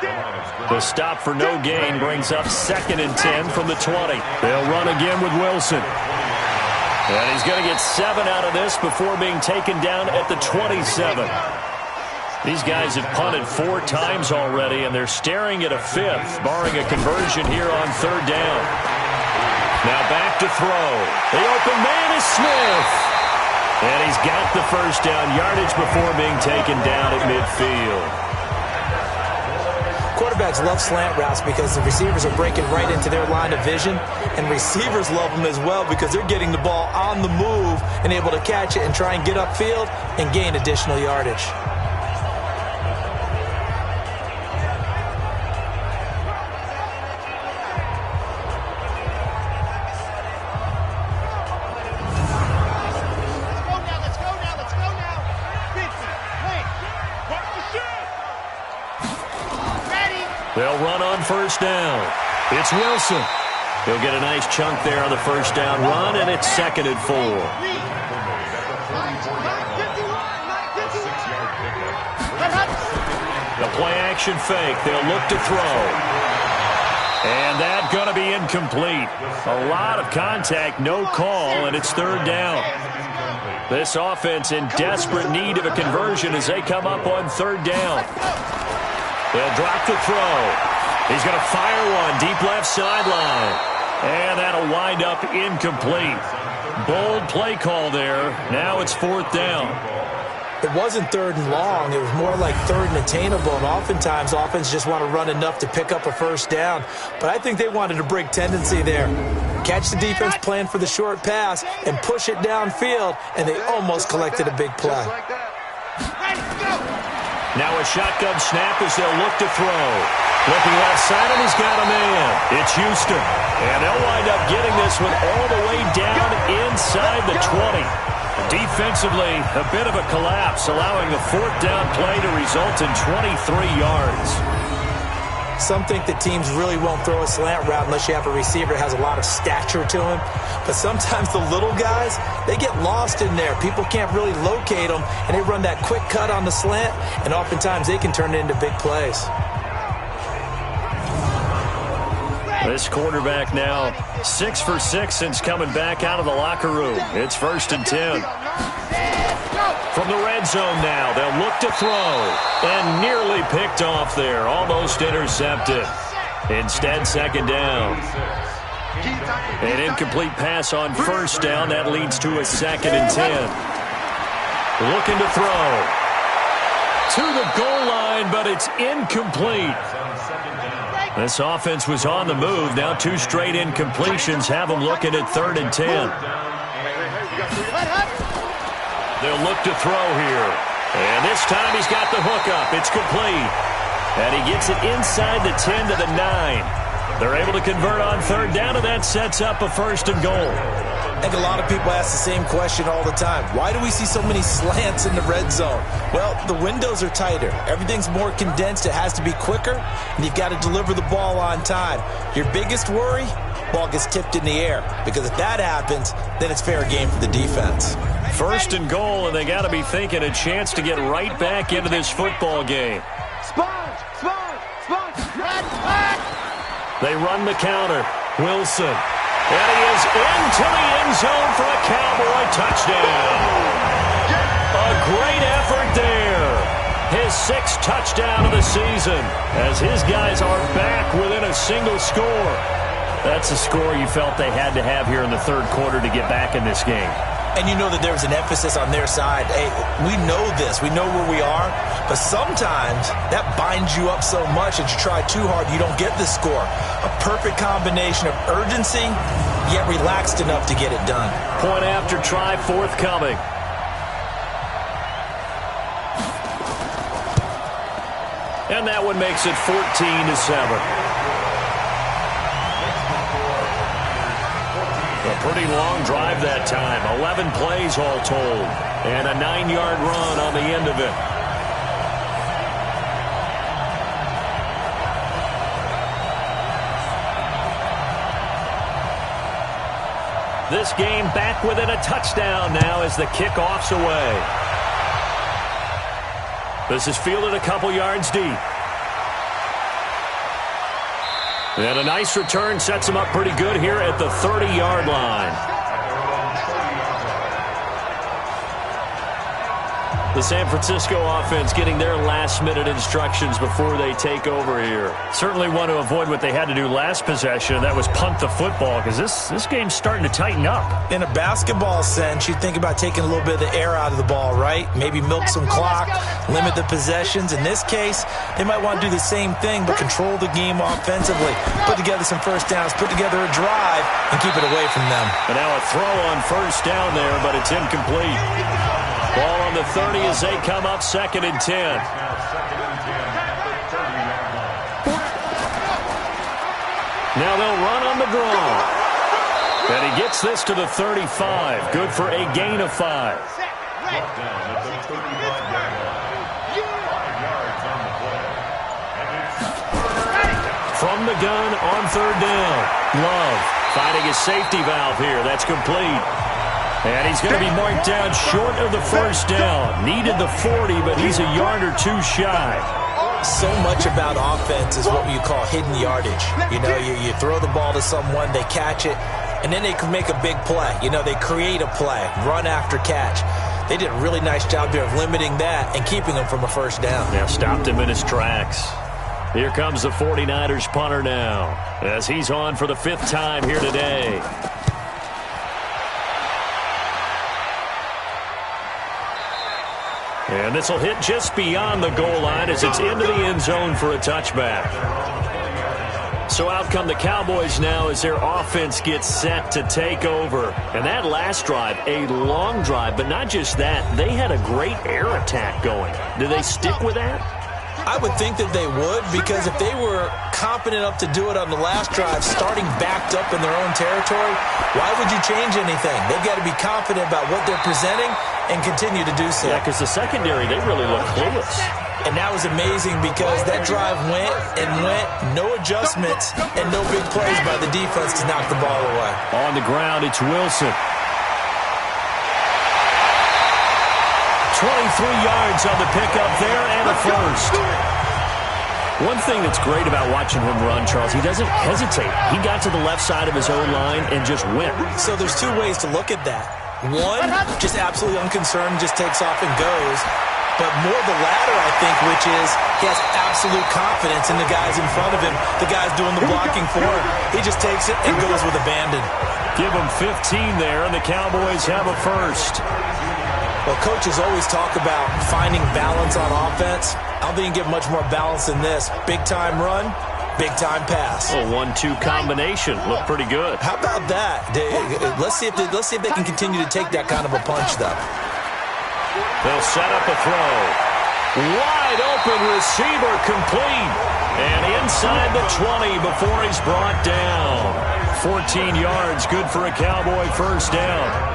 The stop for no gain brings up 2nd and 10 from the 20. They'll run again with Wilson. And he's going to get 7 out of this before being taken down at the 27. These guys have punted 4 times already, and they're staring at a 5th, barring a conversion here on 3rd down. Now back to throw. The open man is Smith. And he's got the first down yardage before being taken down at midfield. Quarterbacks love slant routes because the receivers are breaking right into their line of vision, and receivers love them as well because they're getting the ball on the move and able to catch it and try and get upfield and gain additional yardage. They'll run on 1st down. It's Wilson. He'll get a nice chunk there on the first down run, and it's 2nd and 4. The play-action fake. They'll look to throw. And that's going to be incomplete. A lot of contact, no call, and it's 3rd down. This offense in desperate need of a conversion as they come up on 3rd down. They'll drop the throw. He's going to fire one deep left sideline. And that'll wind up incomplete. Bold play call there. Now it's 4th down. It wasn't 3rd and long. It was more like 3rd and attainable. And oftentimes, offense just want to run enough to pick up a first down. But I think they wanted a break tendency there. Catch the defense playing for the short pass and push it downfield. And they almost collected a big play. Now a shotgun snap as they'll look to throw. Looking left side, and he's got a man. It's Houston. And they'll wind up getting this one all the way down inside the 20. Defensively, a bit of a collapse, allowing the 4th down play to result in 23 yards. Some think that teams really won't throw a slant route unless you have a receiver that has a lot of stature to him. But sometimes the little guys, they get lost in there. People can't really locate them, and they run that quick cut on the slant, and oftentimes they can turn it into big plays. This quarterback now 6 for 6 since coming back out of the locker room. It's 1st and 10. From the red zone now, they'll look to throw. And nearly picked off there. Almost intercepted. Instead, 2nd down. An incomplete pass on 1st down. That leads to a 2nd and 10. Looking to throw. To the goal line, but it's incomplete. This offense was on the move. Now 2 straight incompletions have them looking at 3rd and 10. They'll look to throw here. And this time he's got the hook up. It's complete. And he gets it inside the 10 to the 9. They're able to convert on 3rd down, and that sets up a 1st and goal. I think a lot of people ask the same question all the time. Why do we see so many slants in the red zone? Well, the windows are tighter. Everything's more condensed. It has to be quicker, and you've got to deliver the ball on time. Your biggest worry? Ball gets tipped in the air, because if that happens, then it's fair game for the defense. 1st and goal, and they got to be thinking a chance to get right back into this football game. Sponge! They run the counter. Wilson. And he is into the end zone for a Cowboy touchdown. A great effort there. His 6th touchdown of the season as his guys are back within a single score. That's a score you felt they had to have here in the 3rd quarter to get back in this game. And you know that there was an emphasis on their side. Hey, we know this. We know where we are. But sometimes that binds you up so much that you try too hard, you don't get the score. A perfect combination of urgency, yet relaxed enough to get it done. Point after try forthcoming. And that one makes it 14-7. A pretty long drive that time. 11 plays all told. And a 9-yard run on the end of it. This game back within a touchdown now as the kickoff's away. This is fielded a couple yards deep. And a nice return sets him up pretty good here at the 30-yard line. The San Francisco offense getting their last-minute instructions before they take over here. Certainly want to avoid what they had to do last possession, and that was punt the football, because this game's starting to tighten up. In a basketball sense, you think about taking a little bit of the air out of the ball, right? Maybe milk some clock, limit the possessions. In this case, they might want to do the same thing, but control the game offensively. Put together some first downs, put together a drive, and keep it away from them. And now a throw on first down there, but it's incomplete. Ball on the 30 as they come up 2nd and 10. Now they'll run on the draw. And he gets this to the 35. Good for a gain of 5. from the gun on third down. Love finding his safety valve here. That's complete. And he's going to be marked down short of the first down. Needed the 40, but he's a yard or two shy. So much about offense is what you call hidden yardage. You know, you throw the ball to someone, they catch it, and then they can make a big play. You know, they create a play, run after catch. They did a really nice job there of limiting that and keeping him from a first down. Yeah, stopped him in his tracks. Here comes the 49ers punter now as he's on for the 5th time here today. And this will hit just beyond the goal line as it's into the end zone for a touchback. So out come the Cowboys now as their offense gets set to take over. And that last drive, a long drive, but not just that. They had a great air attack going. Do they stick with that? I would think that they would, because if they were confident enough to do it on the last drive, starting backed up in their own territory, why would you change anything? They've got to be confident about what they're presenting and continue to do so. Yeah, because the secondary, they really look clueless. And that was amazing because that drive went and went, no adjustments, and no big plays by the defense to knock the ball away. On the ground, it's Wilson. 23 yards on the pickup there and a first. One thing that's great about watching him run, Charles, he doesn't hesitate. He got to the left side of his own line and just went. So there's two ways to look at that. One, just absolutely unconcerned, just takes off and goes. But more the latter, I think, which is he has absolute confidence in the guys in front of him, the guys doing the blocking for him. He just takes it and goes with abandon. Give him 15 there, and the Cowboys have a first. Well, coaches always talk about finding balance on offense. I don't think you can get much more balance than this. Big-time run, big-time pass. A 1-2 combination. Looked pretty good. How about that? Let's see if they can continue to take that kind of a punch, though. They'll set up a throw. Wide open receiver complete. And inside the 20 before he's brought down. 14 yards, good for a Cowboy first down.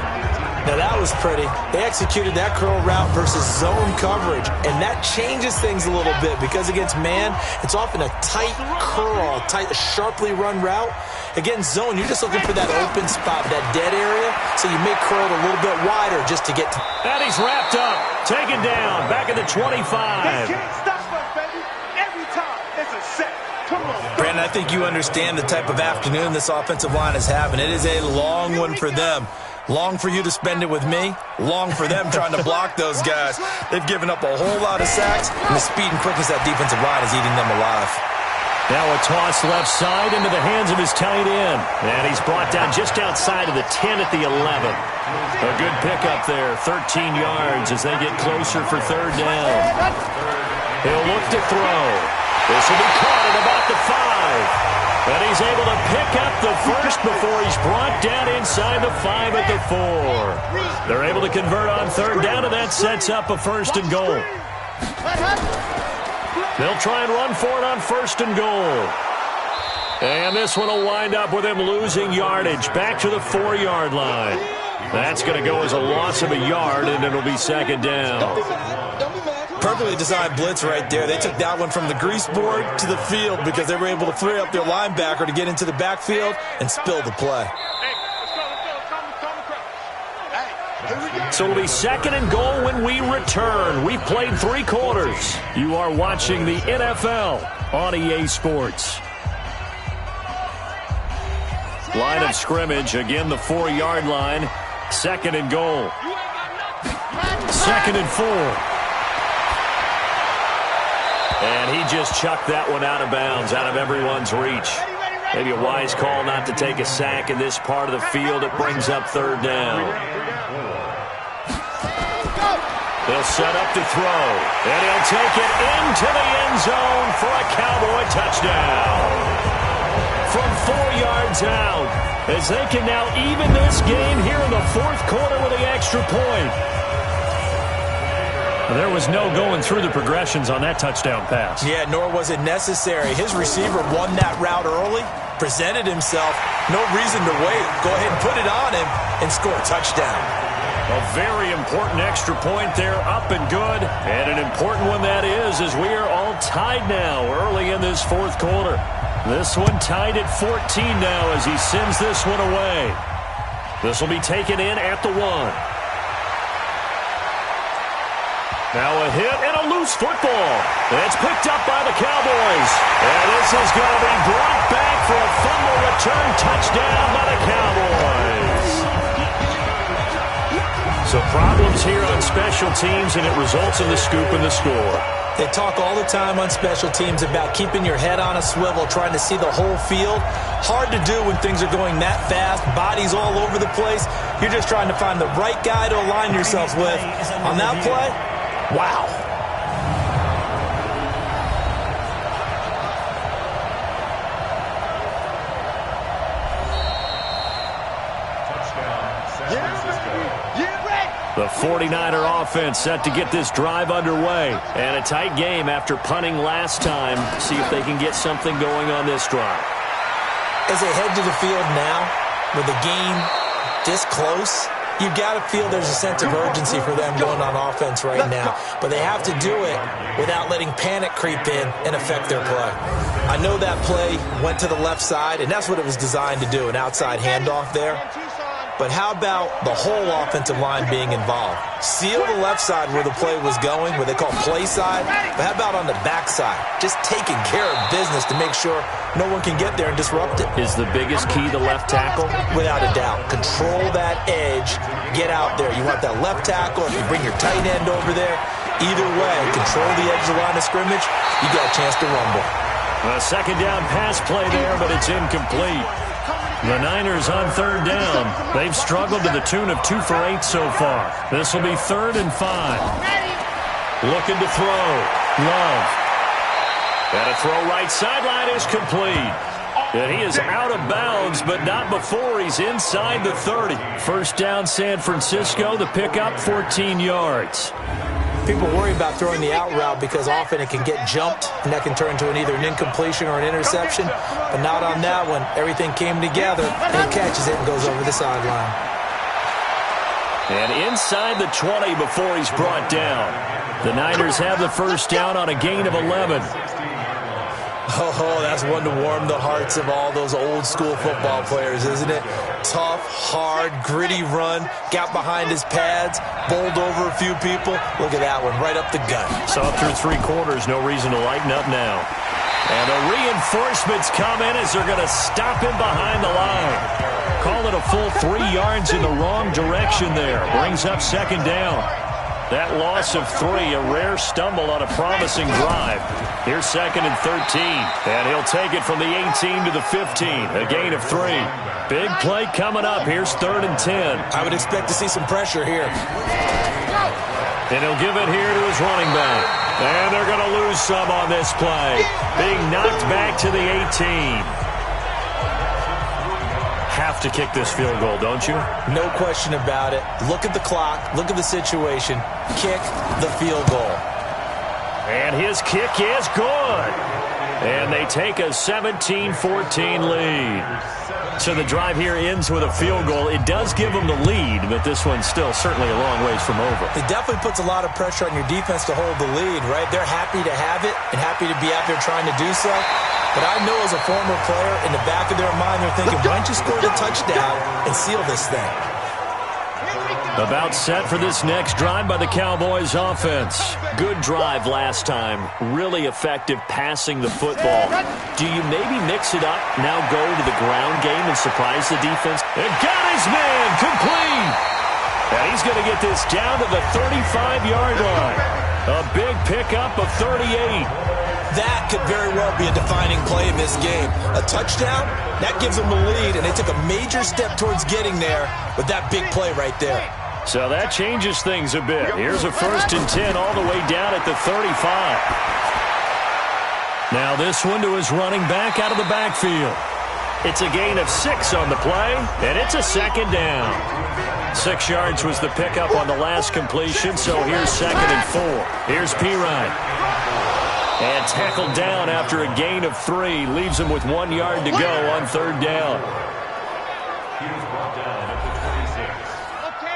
Now, that was pretty. They executed that curl route versus zone coverage, and that changes things a little bit because against man, it's often a tight curl, a sharply run route. Against zone, you're just looking for that open spot, that dead area, so you may curl it a little bit wider just to get to... And he's wrapped up, taken down, back at the 25. They can't stop us, baby. Every time, it's a set. Come on. Brandon, I think you understand the type of afternoon this offensive line is having. It is a long one for them. Long for you to spend it with me. Long for them trying to block those guys. They've given up a whole lot of sacks, and the speed and quickness of that defensive line is eating them alive. Now a toss left side into the hands of his tight end. And he's brought down just outside of the 10 at the 11. A good pickup there, 13 yards as they get closer for third down. He'll look to throw. This will be caught at about the 5. And he's able to pick up the first before he's brought down inside the 5 at the 4. They're able to convert on third down, and that sets up a first and goal. They'll try and run for it on first and goal. And this one will wind up with him losing yardage back to the 4-yard line. That's going to go as a loss of a yard, and it'll be second down. Perfectly designed blitz right there. They took that one from the grease board to the field because they were able to free up their linebacker to get into the backfield and spill the play. So it'll be second and goal when we return. We've played 3 quarters. You are watching the NFL on EA Sports. Line of scrimmage, again the 4-yard line. Second and goal. Second and 4. And he just chucked that one out of bounds, out of everyone's reach. Maybe a wise call not to take a sack in this part of the field. It brings up third down. They'll set up to throw. And he'll take it into the end zone for a Cowboy touchdown. From 4 yards out, as they can now even this game here in the 4th quarter with the extra point. There was no going through the progressions on that touchdown pass. Yeah, nor was it necessary. His receiver won that route early, presented himself. No reason to wait. Go ahead and put it on him and score a touchdown. A very important extra point there, up and good. And an important one that is, as we are all tied now early in this 4th quarter. This one tied at 14 now as he sends this one away. This will be taken in at the 1. Now a hit and a loose football. It's picked up by the Cowboys. And this is going to be brought back for a fumble return touchdown by the Cowboys. So problems here on special teams, and it results in the scoop and the score. They talk all the time on special teams about keeping your head on a swivel, trying to see the whole field. Hard to do when things are going that fast, bodies all over the place. You're just trying to find the right guy to align yourself with. On that play, wow. The 49er offense set to get this drive underway. And a tight game after punting last time. See if they can get something going on this drive. As they head to the field now, with the game this close, you've got to feel there's a sense of urgency for them going on offense right now. But they have to do it without letting panic creep in and affect their play. I know that play went to the left side, and that's what it was designed to do, an outside handoff there. But how about the whole offensive line being involved? Seal the left side where the play was going, what they call play side. But how about on the back side? Just taking care of business to make sure no one can get there and disrupt it. Is the biggest key the left tackle? Without a doubt. Control that edge. Get out there. You want that left tackle. If you bring your tight end over there, either way, control the edge of the line of scrimmage, you got a chance to rumble. A second down pass play there, but it's incomplete. The Niners on third down. They've struggled to the tune of 2 for 8 so far. This will be 3rd and 5. Looking to throw. Love. And a throw right sideline is complete. And he is out of bounds, but not before he's inside the 30. First down, San Francisco. The pickup, 14 yards. People worry about throwing the out route because often it can get jumped, and that can turn into either an incompletion or an interception. But not on that one. Everything came together, and he catches it and goes over the sideline. And inside the 20 before he's brought down. The Niners have the first down on a gain of 11. Oh, that's one to warm the hearts of all those old-school football players, isn't it? Tough, hard, gritty run, got behind his pads, bowled over a few people. Look at that one, right up the gut. Saw through 3 quarters, no reason to lighten up now. And the reinforcements come in as they're going to stop him behind the line. Call it a full 3 yards in the wrong direction there. Brings up second down. That loss of 3, a rare stumble on a promising drive. Here's 2nd and 13. And he'll take it from the 18 to the 15. A gain of 3. Big play coming up. Here's 3rd and 10. I would expect to see some pressure here. And he'll give it here to his running back. And they're going to lose some on this play. Being knocked back to the 18. Have to kick this field goal, don't you? No question about it. Look at the clock. Look at the situation. Kick the field goal. And his kick is good. And they take a 17-14 lead. So the drive here ends with a field goal. It does give them the lead, but this one's still certainly a long ways from over. It definitely puts a lot of pressure on your defense to hold the lead, right? They're happy to have it and happy to be out there trying to do so. But I know as a former player, in the back of their mind, they're thinking, why don't you score the touchdown and seal this thing? About set for this next drive by the Cowboys offense. Good drive last time. Really effective passing the football. Do you maybe mix it up, now go to the ground game and surprise the defense? And got his man complete. And he's going to get this down to the 35-yard line. A big pickup of 38. That could very well be a defining play in this game. A touchdown, that gives them the lead, and they took a major step towards getting there with that big play right there. So that changes things a bit. Here's a 1st and 10 all the way down at the 35. Now this one to his running back out of the backfield. It's a gain of 6 on the play, and it's a 2nd down. 6 yards was the pickup on the last completion, so here's 2nd and 4. Here's Pirine. And tackled down after a gain of 3. Leaves him with 1 yard to go on 3rd down.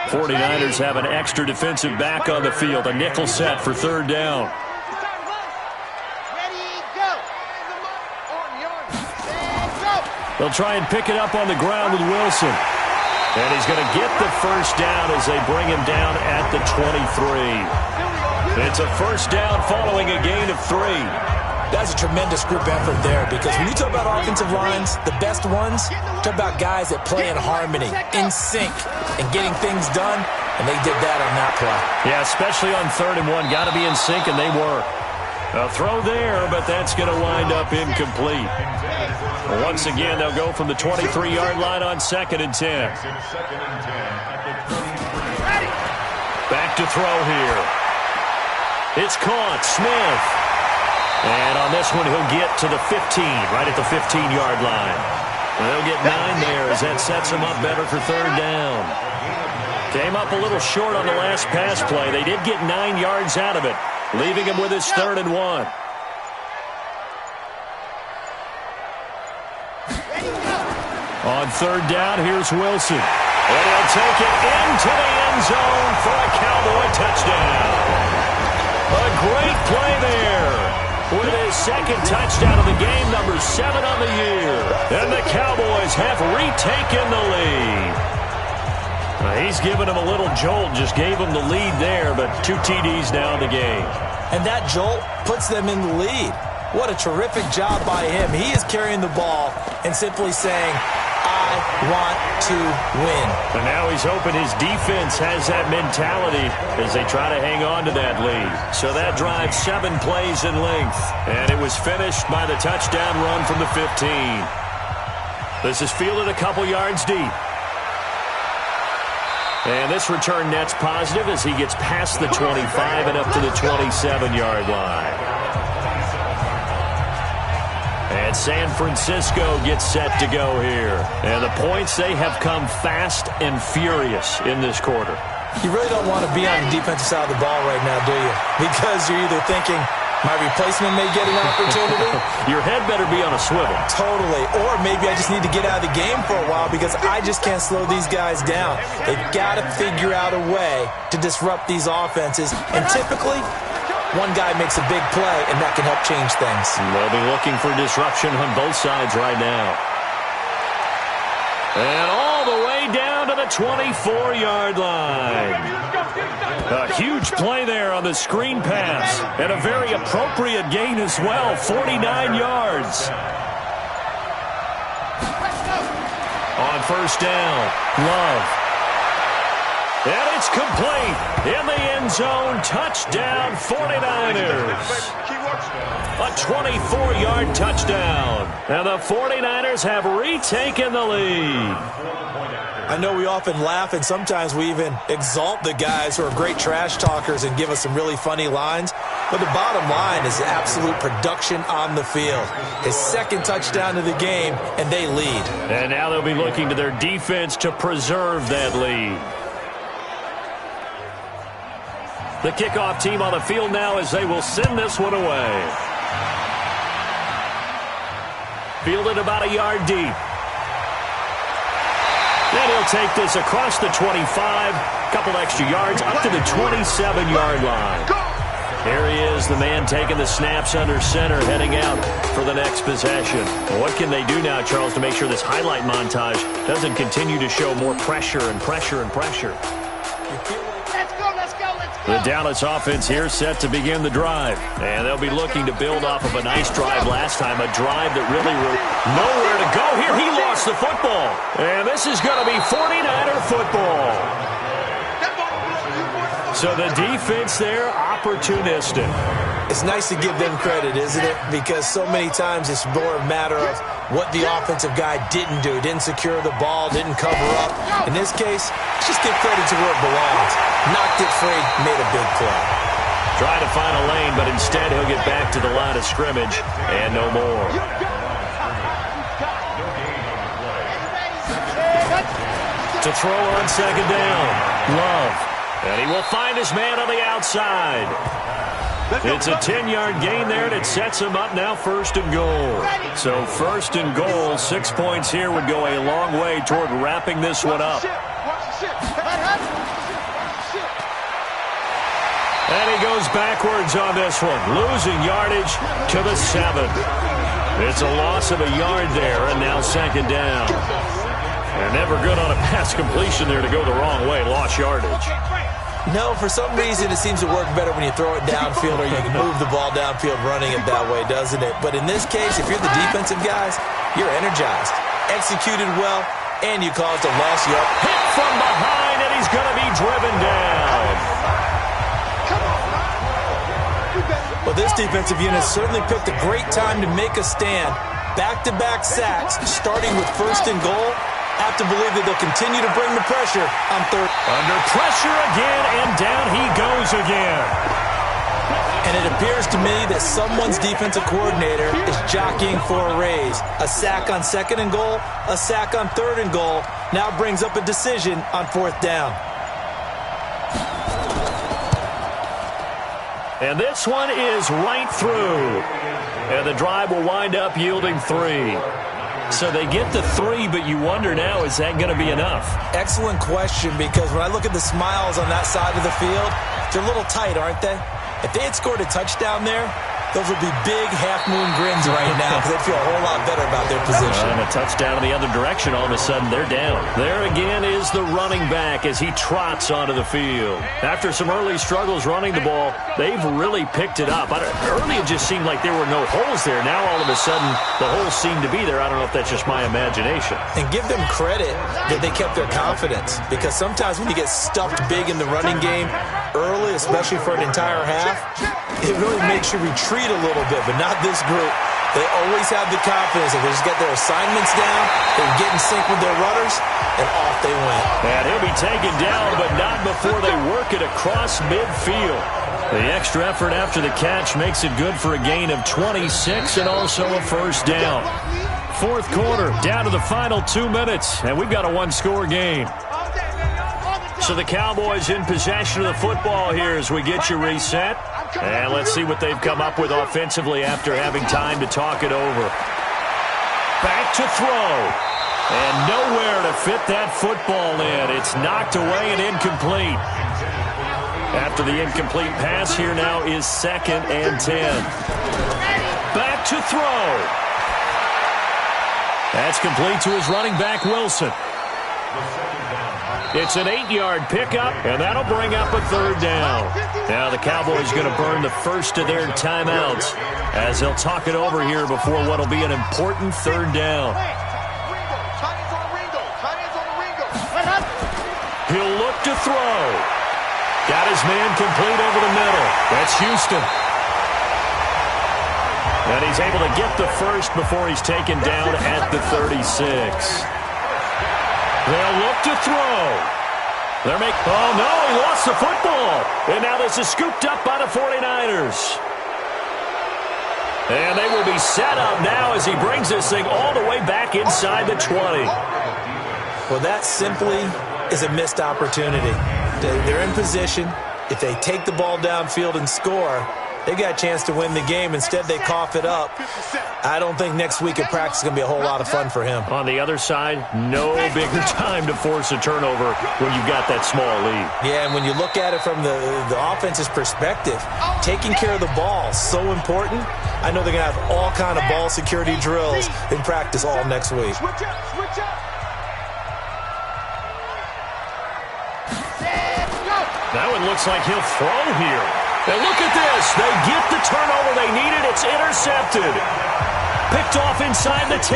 49ers have an extra defensive back on the field. A nickel set for 3rd down. They'll try and pick it up on the ground with Wilson. And he's going to get the first down as they bring him down at the 23. It's a first down following a gain of 3. That's a tremendous group effort there, because when you talk about offensive lines, the best ones, talk about guys that play in harmony, in sync, and getting things done, and they did that on that play. Yeah, especially on 3rd and 1. Got to be in sync, and they were. A throw there, but that's going to wind up incomplete. Once again, they'll go from the 23-yard line on 2nd and 10. Back to throw here. It's caught. Smith. And on this one, he'll get to the 15, right at the 15-yard line. And they'll get 9 there as that sets him up better for 3rd down. Came up a little short on the last pass play. They did get 9 yards out of it, leaving him with his 3rd and 1. On 3rd down, here's Wilson. And he'll take it into the end zone for a Cowboy touchdown. A great play there. With his 2nd touchdown of the game, number 7 on the year. And the Cowboys have retaken the lead. He's given him a little jolt, just gave him the lead there, but 2 TDs now in the game. And that jolt puts them in the lead. What a terrific job by him. He is carrying the ball and simply saying, I want to win. And now he's hoping his defense has that mentality as they try to hang on to that lead. So that drives 7 plays in length. And it was finished by the touchdown run from the 15. This is fielded a couple yards deep. And this return net's positive as he gets past the 25 and up to the 27-yard line. And San Francisco gets set to go here. And the points, they have come fast and furious in this quarter. You really don't want to be on the defensive side of the ball right now, do you? Because you're either thinking, my replacement may get an opportunity. Your head better be on a swivel. Totally. Or maybe I just need to get out of the game for a while because I just can't slow these guys down. They've got to figure out a way to disrupt these offenses. And typically, one guy makes a big play, and that can help change things. They'll be looking for disruption on both sides right now. And all the way down to the 24-yard line. A huge play there on the screen pass. And a very appropriate gain as well, 49 yards. On 1st down, Love. And it's complete. In the end zone, touchdown 49ers. A 24-yard touchdown. And the 49ers have retaken the lead. I know we often laugh, and sometimes we even exalt the guys who are great trash talkers and give us some really funny lines. But the bottom line is absolute production on the field. His 2nd touchdown of the game, and they lead. And now they'll be looking to their defense to preserve that lead. The kickoff team on the field now as they will send this one away. Fielded about a yard deep. Then he'll take this across the 25, couple extra yards, up to the 27-yard line. Here he is, the man taking the snaps under center, heading out for the next possession. Well, what can they do now, Charles, to make sure this highlight montage doesn't continue to show more pressure and pressure and pressure? The Dallas offense here set to begin the drive. And they'll be looking to build off of a nice drive last time, a drive that really nowhere to go here. He lost the football. And this is going to be 49er football. So the defense there, opportunistic. It's nice to give them credit, isn't it? Because so many times it's more a matter of what the offensive guy didn't do. Didn't secure the ball, didn't cover up. In this case, just give credit to where it belongs. Knocked it free, made a big play. Trying to find a lane, but instead he'll get back to the line of scrimmage and no more. To throw on 2nd down, Love. And he will find his man on the outside. It's a 10-yard gain there, and it sets him up now 1st and goal. So 1st and goal, 6 points here would go a long way toward wrapping this one up. And he goes backwards on this one, losing yardage to the 7. It's a loss of a yard there, and now second down. And never good on a pass completion there to go the wrong way. Lost yardage. No, for some reason it seems to work better when you throw it downfield or you can move the ball downfield running it that way, doesn't it? But in this case, if you're the defensive guys, you're energized, executed well, and you caused a loss yard. Hit from behind, and he's going to be driven down. Well, this defensive unit certainly picked a great time to make a stand. Back-to-back sacks, starting with first and goal. Have to believe that they'll continue to bring the pressure on third. Under pressure again, and down he goes again. And it appears to me that someone's defensive coordinator is jockeying for a raise. A sack on second and goal, a sack on third and goal, now brings up a decision on fourth down. And this one is right through. And the drive will wind up yielding 3. So they get the 3, but you wonder now, is that going to be enough? Excellent question, because when I look at the smiles on that side of the field, they're a little tight, aren't they? If they had scored a touchdown there, those would be big half-moon grins right now because they'd feel a whole lot better about their position. And a touchdown in the other direction, all of a sudden they're down. There again is the running back as he trots onto the field. After some early struggles running the ball, they've really picked it up. Early it just seemed like there were no holes there. Now all of a sudden the holes seem to be there. I don't know if that's just my imagination. And give them credit that they kept their confidence, because sometimes when you get stuffed big in the running game early, especially for an entire half, it really makes you retreat a little bit, but not this group. They always have the confidence that they just get their assignments down, they get in sync with their runners, and off they went. And he'll be taken down, but not before they work it across midfield. The extra effort after the catch makes it good for a gain of 26 and also a first down. Fourth quarter, down to the final 2 minutes, and we've got a one-score game. So the Cowboys in possession of the football here as we get you reset. And let's see what they've come up with offensively after having time to talk it over. Back to throw. And nowhere to fit that football in. It's knocked away and incomplete. After the incomplete pass, here now is 2nd and 10. Back to throw. That's complete to his running back, Wilson. It's an 8-yard pickup, and that'll bring up a third down. Now the Cowboys going to burn the first of their timeouts as they'll talk it over here before what will be an important third down. He'll look to throw. Got his man complete over the middle. That's Houston. And he's able to get the first before he's taken down at the 36. They'll look to throw. Oh, no, he lost the football. And now this is scooped up by the 49ers. And they will be set up now as he brings this thing all the way back inside the 20. Well, that simply is a missed opportunity. They're in position. If they take the ball downfield and score, they got a chance to win the game. Instead, they cough it up. I don't think next week at practice is going to be a whole lot of fun for him. On the other side, no bigger time to force a turnover when you've got that small lead. Yeah, and when you look at it from the offense's perspective, taking care of the ball is so important. I know they're going to have all kind of ball security drills in practice all next week. Switch up. That one looks like he'll throw here. And look at this. They get the turnover they needed. It's intercepted. Picked off inside the 10.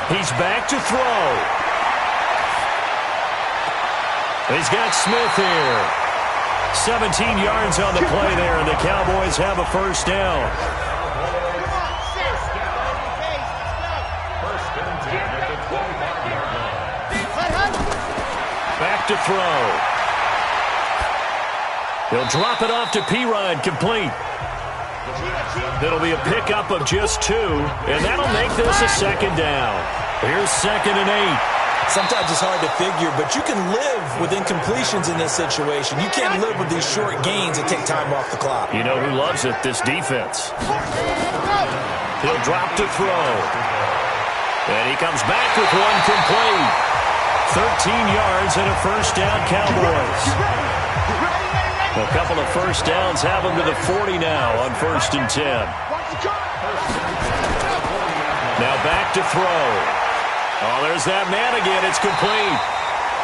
He's back to throw. He's got Smith here. 17 yards on the play there, and the Cowboys have a first down. Back to throw. He'll drop it off to P-Ryan, complete. It'll be a pickup of just 2, and that'll make this a second down. Here's 2nd and 8. Sometimes it's hard to figure, but you can live with incompletions in this situation. You can't live with these short gains that take time off the clock. You know who loves it? This defense. He'll drop to throw. And he comes back with one complete. 13 yards and a first down, Cowboys. couple of first downs, have them to the 40 now on 1st and 10. Now back to throw. Oh, there's that man again. It's complete.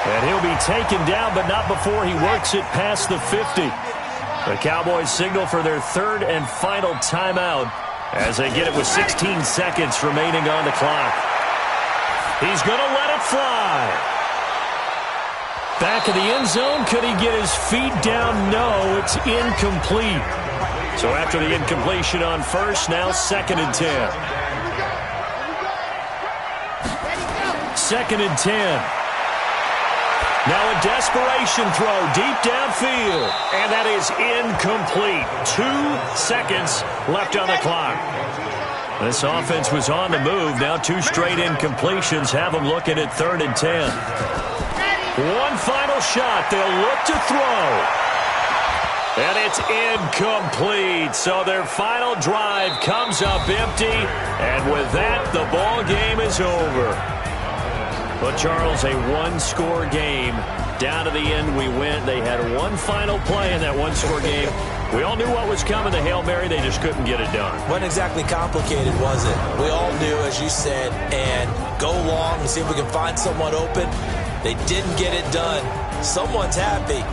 And he'll be taken down, but not before he works it past the 50. The Cowboys signal for their 3rd and final timeout as they get it with 16 seconds remaining on the clock. He's going to let it fly. Back in the end zone, could he get his feet down? No, it's incomplete. So after the incompletion on 1st, now 2nd and 10. 2nd and 10. Now a desperation throw deep downfield. And that is incomplete. 2 seconds left on the clock. This offense was on the move. Now 2 straight incompletions have them looking at 3rd and 10. One final shot. They'll look to throw. And it's incomplete. So their final drive comes up empty. And with that, the ball game is over. But, Charles, a one-score game. Down to the end we went. They had one final play in that one-score game. We all knew what was coming, the Hail Mary. They just couldn't get it done. Wasn't exactly complicated, was it? We all knew, as you said, and go long and see if we can find someone open. They didn't get it done. Someone's happy.